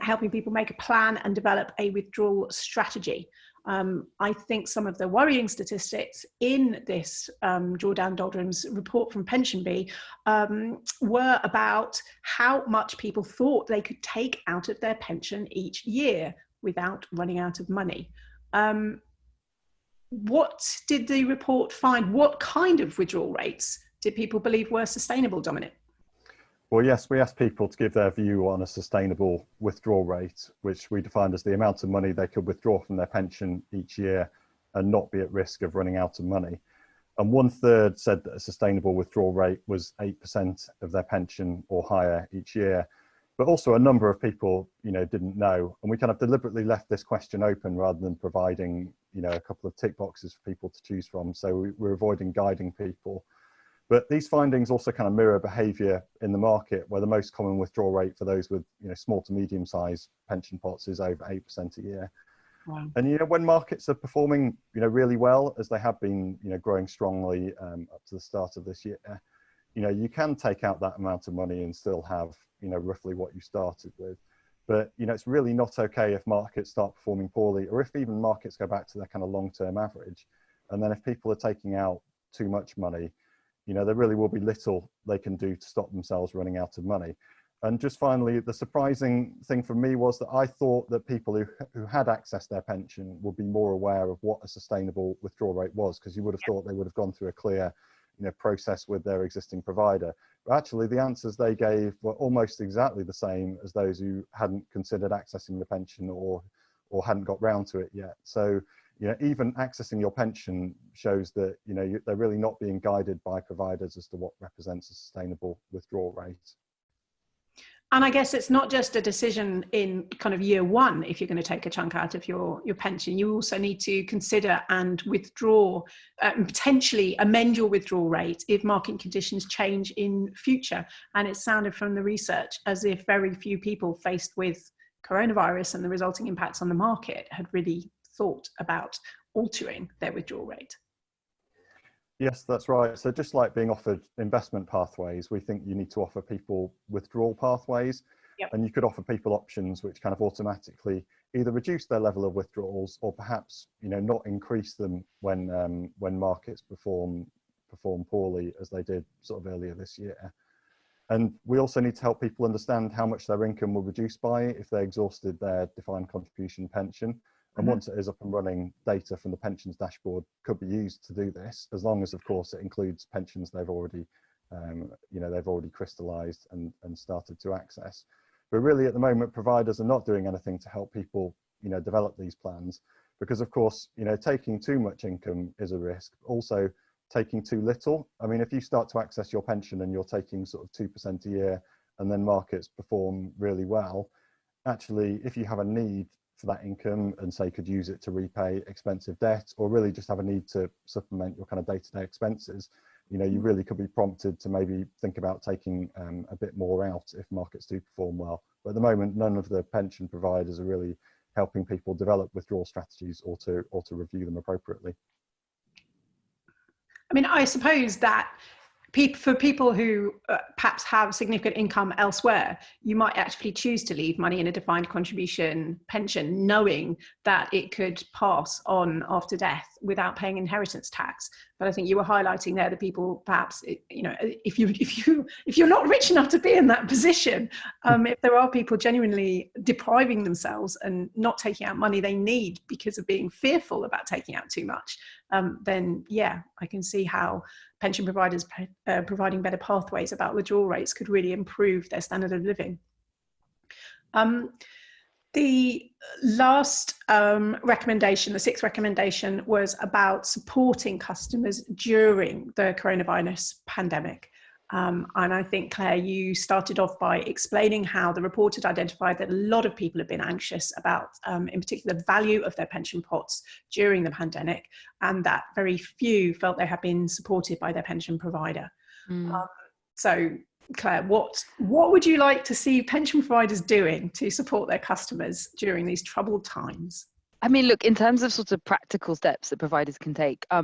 helping people make a plan and develop a withdrawal strategy. I think some of the worrying statistics in this Drawdown Doldrums report from PensionBee were about how much people thought they could take out of their pension each year without running out of money. What did the report find? What kind of withdrawal rates did people believe were sustainable, Dominic? Well, yes, we asked people to give their view on a sustainable withdrawal rate, which we defined as the amount of money they could withdraw from their pension each year and not be at risk of running out of money. And 1/3 said that a sustainable withdrawal rate was 8% of their pension or higher each year. But also a number of people, didn't know. And we kind of deliberately left this question open rather than providing, a couple of tick boxes for people to choose from. So we're avoiding guiding people. But these findings also kind of mirror behaviour in the market, where the most common withdrawal rate for those with, small to medium-sized pension pots is over 8% a year. Wow. And, when markets are performing, really well, as they have been, growing strongly up to the start of this year, you can take out that amount of money and still have, roughly what you started with. But, it's really not okay if markets start performing poorly, or if even markets go back to their kind of long-term average. And then if people are taking out too much money, there really will be little they can do to stop themselves running out of money. And just finally, the surprising thing for me was that I thought that people who had accessed their pension would be more aware of what a sustainable withdrawal rate was, because you would have thought they would have gone through a clear process with their existing provider. But actually, the answers they gave were almost exactly the same as those who hadn't considered accessing the pension or hadn't got round to it yet. So, even accessing your pension shows that, they're really not being guided by providers as to what represents a sustainable withdrawal rate. And I guess it's not just a decision in kind of year one, if you're going to take a chunk out of your pension. You also need to consider and withdraw, potentially amend your withdrawal rate if market conditions change in future. And it sounded from the research as if very few people faced with coronavirus and the resulting impacts on the market had really thought about altering their withdrawal rate. Yes, that's right. So just like being offered investment pathways, we think you need to offer people withdrawal pathways. Yep. And you could offer people options which kind of automatically either reduce their level of withdrawals or perhaps, not increase them when markets perform poorly, as they did sort of earlier this year. And we also need to help people understand how much their income will reduce by if they exhausted their defined contribution pension. And once it is up and running, data from the pensions dashboard could be used to do this, as long as, of course, it includes pensions they've already, they've already crystallised and started to access. But really, at the moment, providers are not doing anything to help people, develop these plans, because, of course, taking too much income is a risk. Also, taking too little. I mean, if you start to access your pension and you're taking sort of 2% a year, and then markets perform really well, actually, if you have a need for that income and say could use it to repay expensive debt, or really just have a need to supplement your kind of day-to-day expenses, you really could be prompted to maybe think about taking a bit more out if markets do perform well. But at the moment, none of the pension providers are really helping people develop withdrawal strategies or to review them appropriately. I mean, I suppose that for people who perhaps have significant income elsewhere, you might actually choose to leave money in a defined contribution pension, knowing that it could pass on after death without paying inheritance tax. But I think you were highlighting there the people, perhaps, you know, if you're not rich enough to be in that position, if there are people genuinely depriving themselves and not taking out money they need because of being fearful about taking out too much, then yeah, I can see how pension providers providing better pathways about withdrawal rates could really improve their standard of living. The last recommendation, the sixth recommendation, was about supporting customers during the coronavirus pandemic. And I think, Claire, you started off by explaining how the report had identified that a lot of people have been anxious about, in particular, the value of their pension pots during the pandemic, and that very few felt they had been supported by their pension provider. So, Claire, what would you like to see pension providers doing to support their customers during these troubled times? I mean, look, in terms of sort of practical steps that providers can take, I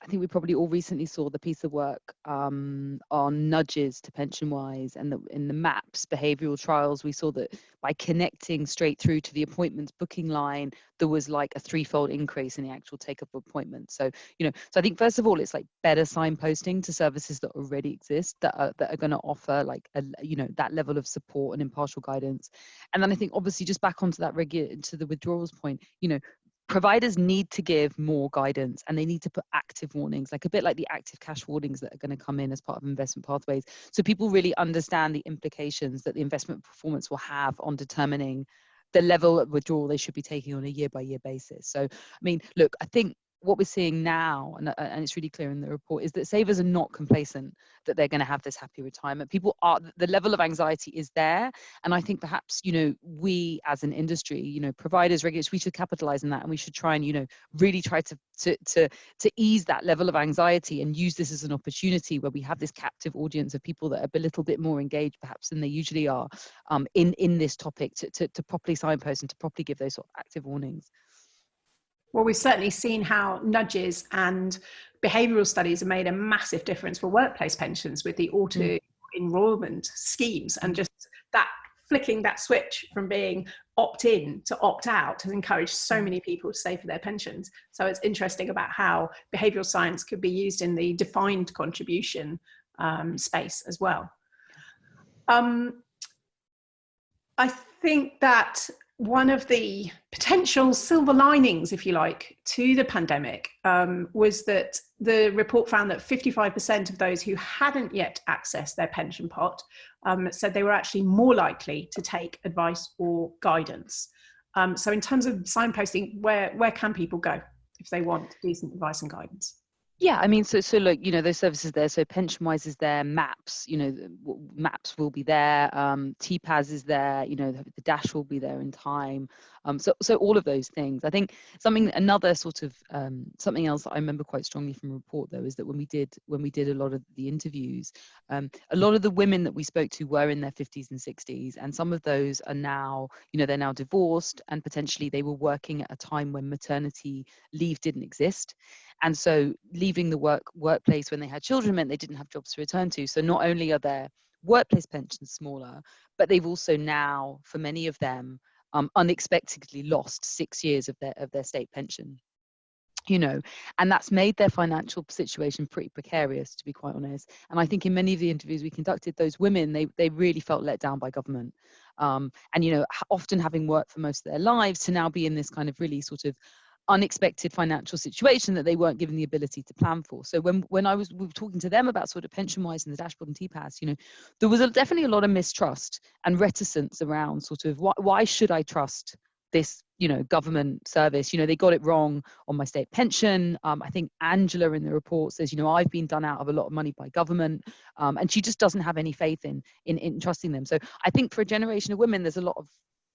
think we probably all recently saw the piece of work on nudges to PensionWise, and in the MAPS behavioural trials, we saw that by connecting straight through to the appointments booking line, there was like a threefold increase in the actual take-up of appointments. So, you know, so I think first of all, it's like better signposting to services that already exist that are going to offer like that level of support and impartial guidance. And then I think obviously just back onto that to the withdrawals point, you know, providers need to give more guidance, and they need to put active warnings, like a bit like the active cash warnings that are going to come in as part of investment pathways, so people really understand the implications that the investment performance will have on determining the level of withdrawal they should be taking on a year-by-year basis. So, I mean, look, I think what we're seeing now, and it's really clear in the report, is that savers are not complacent that they're going to have this happy retirement. People are, the level of anxiety is there. And I think perhaps, you know, we as an industry, you know, providers, regulators, we should capitalize on that, and we should try and, you know, really try to ease that level of anxiety and use this as an opportunity where we have this captive audience of people that are a little bit more engaged perhaps than they usually are in this topic to properly signpost and to properly give those sort of active warnings. Well, we've certainly seen how nudges and behavioural studies have made a massive difference for workplace pensions with the auto-enrolment schemes, and just that flicking that switch from being opt-in to opt-out has encouraged so many people to save for their pensions. So it's interesting about how behavioural science could be used in the defined contribution space as well. I think that one of the potential silver linings, if you like, to the pandemic was that the report found that 55% of those who hadn't yet accessed their pension pot said they were actually more likely to take advice or guidance. So in terms of signposting, where can people go if they want decent advice and guidance? Yeah, I mean, so look, you know, those services there. So PensionWise is there, MAPS, you know, MAPS will be there, TPAS is there, you know, the Dash will be there in time. So all of those things. I think another sort of something else that I remember quite strongly from the report though is that when we did a lot of the interviews, a lot of the women that we spoke to were in their 50s and 60s, and some of those are now, you know, they're now divorced, and potentially they were working at a time when maternity leave didn't exist. And so leaving the workplace when they had children meant they didn't have jobs to return to. So not only are their workplace pensions smaller, but they've also now, for many of them, unexpectedly lost 6 years of their state pension. You know, and that's made their financial situation pretty precarious, to be quite honest. And I think in many of the interviews we conducted, those women, they really felt let down by government. And, you know, often having worked for most of their lives to now be in this kind of really sort of unexpected financial situation that they weren't given the ability to plan for. So when we were talking to them about sort of PensionWise and the dashboard and TPAS, you know, there was definitely a lot of mistrust and reticence around sort of why should I trust this, you know, government service? You know, they got it wrong on my state pension. I think Angela in the report says, you know, I've been done out of a lot of money by government, and she just doesn't have any faith in trusting them. So I think for a generation of women, there's a lot of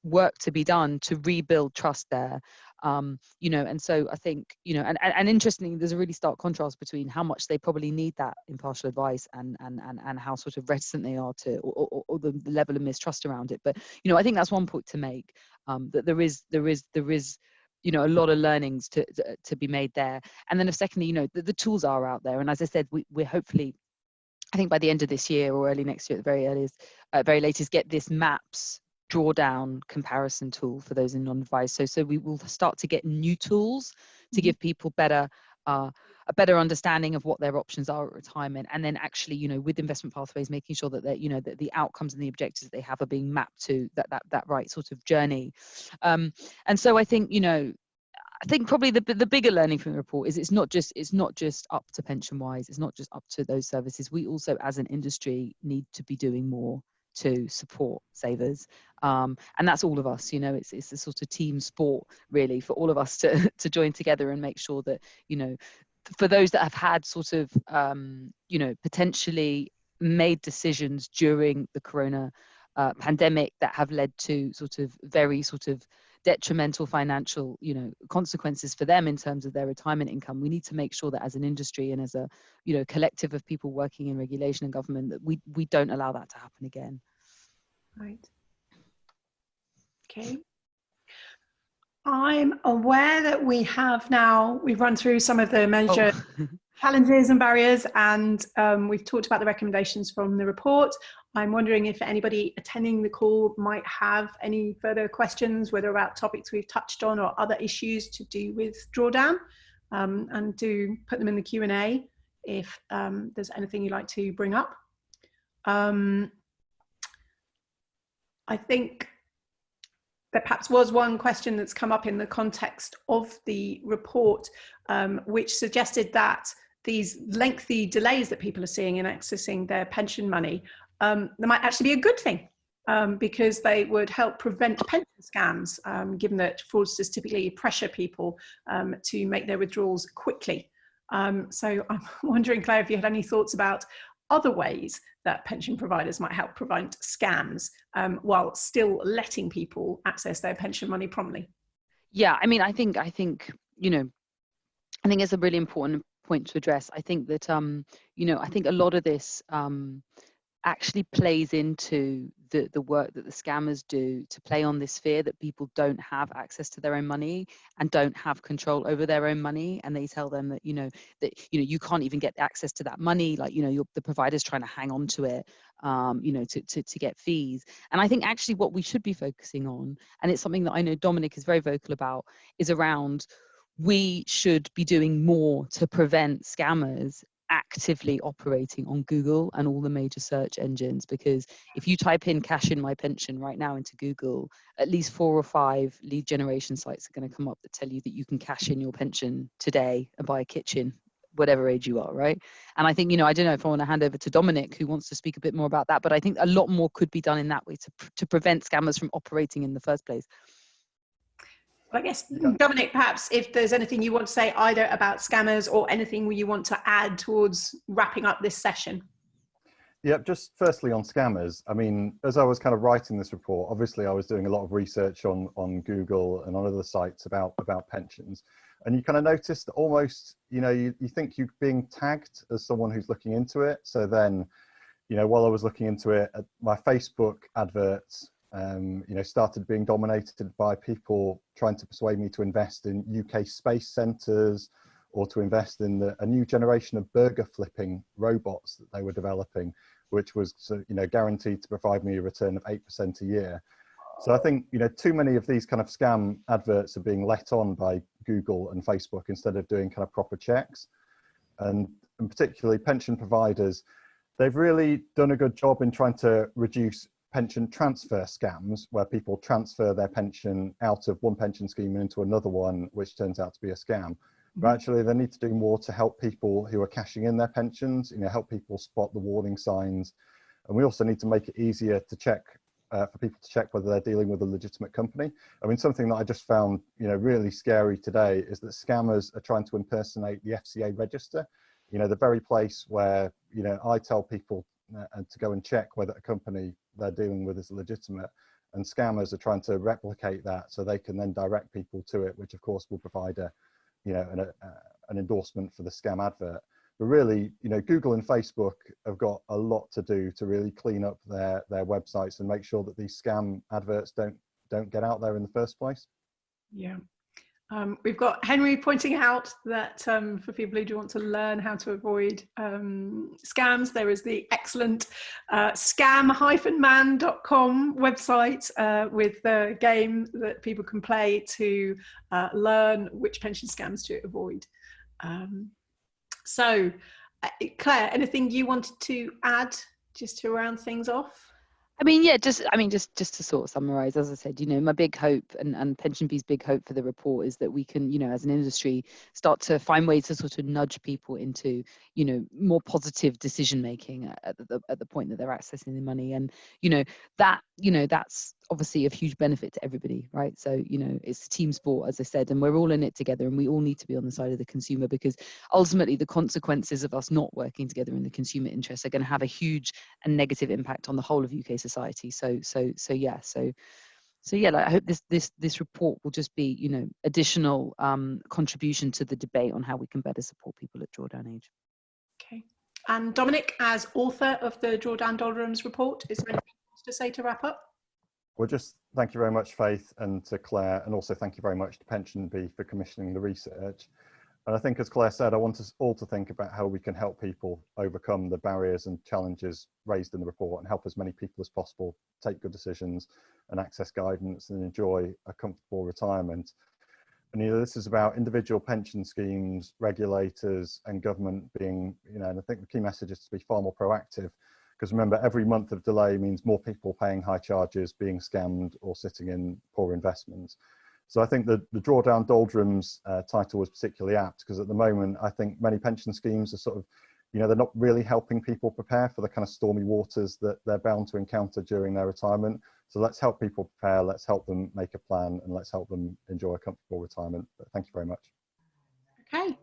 work to be done to rebuild trust there. You know, and so I think, you know, and interestingly, there's a really stark contrast between how much they probably need that impartial advice and how sort of reticent they are to, or the level of mistrust around it. But, you know, I think that's one point to make, that there is, you know, a lot of learnings to be made there. And then secondly, you know, the tools are out there. And as I said, we're hopefully, I think by the end of this year or early next year at the very latest, get this MAPS drawdown comparison tool for those in non-advised. So we will start to get new tools to give people a better understanding of what their options are at retirement, and then actually, you know, with investment pathways, making sure that they're, you know, that the outcomes and the objectives that they have are being mapped to that right sort of journey. And so I think, you know, I think probably the bigger learning from the report is it's not just up to PensionWise, it's not just up to those services. We also, as an industry, need to be doing more to support savers, and that's all of us. You know, it's a sort of team sport really for all of us to join together and make sure that, you know, for those that have had sort of you know, potentially made decisions during the corona pandemic that have led to sort of very sort of detrimental financial, you know, consequences for them in terms of their retirement income. We need to make sure that as an industry and as a, you know, collective of people working in regulation and government, that we don't allow that to happen again. Right. Okay. I'm aware that we've run through some of the major challenges and barriers, and we've talked about the recommendations from the report. I'm wondering if anybody attending the call might have any further questions, whether about topics we've touched on or other issues to do with drawdown, and do put them in the Q&A if there's anything you'd like to bring up. I think there perhaps was one question that's come up in the context of the report, which suggested that these lengthy delays that people are seeing in accessing their pension money, there might actually be a good thing, because they would help prevent pension scams, given that fraudsters typically pressure people to make their withdrawals quickly. So I'm wondering, Claire, if you had any thoughts about other ways that pension providers might help prevent scams, while still letting people access their pension money promptly. Yeah, I mean, I think, you know, I think it's a really important point to address. I think that, you know, I think a lot of this actually plays into the work that the scammers do to play on this fear that people don't have access to their own money and don't have control over their own money. And they tell them that, you know, you can't even get access to that money. Like, you know, the provider's trying to hang on to it, you know, to get fees. And I think actually what we should be focusing on, and it's something that I know Dominic is very vocal about, is around we should be doing more to prevent scammers actively operating on Google and all the major search engines. Because if you type in cash in my pension right now into Google, at least 4 or 5 lead generation sites are going to come up that tell you that you can cash in your pension today and buy a kitchen, whatever age you are, right? And I think, you know, I don't know if I want to hand over to Dominic, who wants to speak a bit more about that, but I think a lot more could be done in that way to prevent scammers from operating in the first place. I guess, Dominic, perhaps if there's anything you want to say either about scammers or anything you want to add towards wrapping up this session. Yeah, just firstly on scammers, I mean, as I was kind of writing this report, obviously I was doing a lot of research on Google and on other sites about pensions. And you kind of notice that almost, you know, you think you're being tagged as someone who's looking into it. So then, you know, while I was looking into it, my Facebook adverts, you know, started being dominated by people trying to persuade me to invest in UK space centres or to invest in a new generation of burger flipping robots that they were developing, which was, you know, guaranteed to provide me a return of 8% a year. So I think, you know, too many of these kind of scam adverts are being let on by Google and Facebook instead of doing kind of proper checks. And particularly pension providers, they've really done a good job in trying to reduce pension transfer scams, where people transfer their pension out of one pension scheme into another one, which turns out to be a scam. But actually they need to do more to help people who are cashing in their pensions, you know, help people spot the warning signs. And we also need to make it easier to check, for people to check whether they're dealing with a legitimate company. I mean, something that I just found, you know, really scary today is that scammers are trying to impersonate the FCA register, you know, the very place where, you know, I tell people to go and check whether a company they're dealing with is legitimate. and scammers are trying to replicate that so they can then direct people to it, which of course will provide an endorsement for the scam advert. But really, Google and Facebook have got a lot to do to really clean up their websites and make sure that these scam adverts don't get out there in the first place. Yeah. We've got Henry pointing out that for people who do want to learn how to avoid scams, there is the excellent scam-man.com website with the game that people can play to learn which pension scams to avoid. So, Claire, anything you wanted to add just to round things off? Just to sort of summarize, as I said, my big hope and PensionBee's big hope for the report is that we can, as an industry, start to find ways to sort of nudge people into, more positive decision making at the point that they're accessing the money. And, that's obviously of huge benefit to everybody, right? So, it's a team sport, as I said, and we're all in it together, and we all need to be on the side of the consumer, because ultimately the consequences of us not working together in the consumer interests are going to have a huge and negative impact on the whole of UK society. So I hope this report will just be, additional contribution to the debate on how we can better support people at drawdown age. Okay. And Dominic, as author of the Drawdown Doldrums report, is there anything else to say to wrap up? Well, just thank you very much, Faith, and to Claire, and also thank you very much to PensionBee for commissioning the research. And I think, as Claire said, I want us all to think about how we can help people overcome the barriers and challenges raised in the report, and help as many people as possible take good decisions and access guidance and enjoy a comfortable retirement. And this is about individual pension schemes, regulators, and government being, and I think the key message is to be far more proactive. Because remember, every month of delay means more people paying high charges, being scammed, or sitting in poor investments. So I think the Drawdown Doldrums title was particularly apt, because at the moment, I think many pension schemes are sort of, they're not really helping people prepare for the kind of stormy waters that they're bound to encounter during their retirement. So let's help people prepare, let's help them make a plan, and let's help them enjoy a comfortable retirement. But thank you very much. Okay.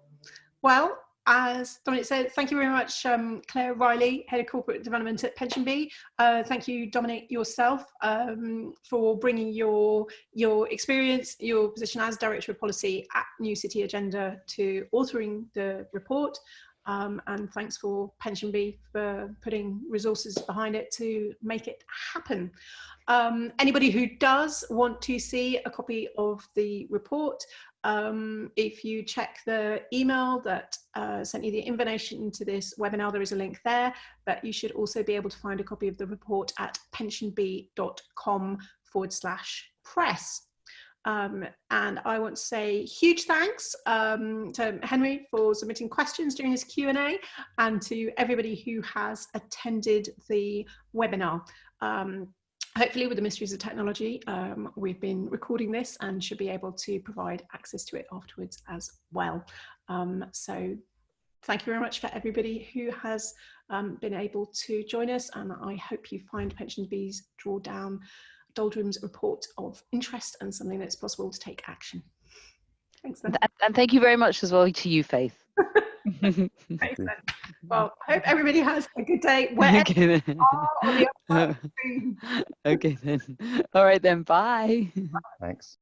Well, as Dominic said, thank you very much, Clare Reilly, Head of Corporate Development at PensionBee. Thank you, Dominic, yourself, for bringing your experience, your position as Director of Policy at New City Agenda to authoring the report. And thanks for PensionBee for putting resources behind it to make it happen. Anybody who does want to see a copy of the report, if you check the email that sent you the invitation to this webinar, there is a link there, but you should also be able to find a copy of the report at pensionbee.com/press. And I want to say huge thanks to Henry for submitting questions during his Q&A, and to everybody who has attended the webinar. Hopefully, with the mysteries of technology, we've been recording this and should be able to provide access to it afterwards as well. So thank you very much for everybody who has been able to join us, and I hope you find PensionBee's Drawdown Doldrums report of interest and something that's possible to take action. Thanks then. And thank you very much as well to you, Faith. Thanks then. Well, I hope everybody has a good day wherever you are on the other side of the screen. Okay then. All right then, bye. Thanks.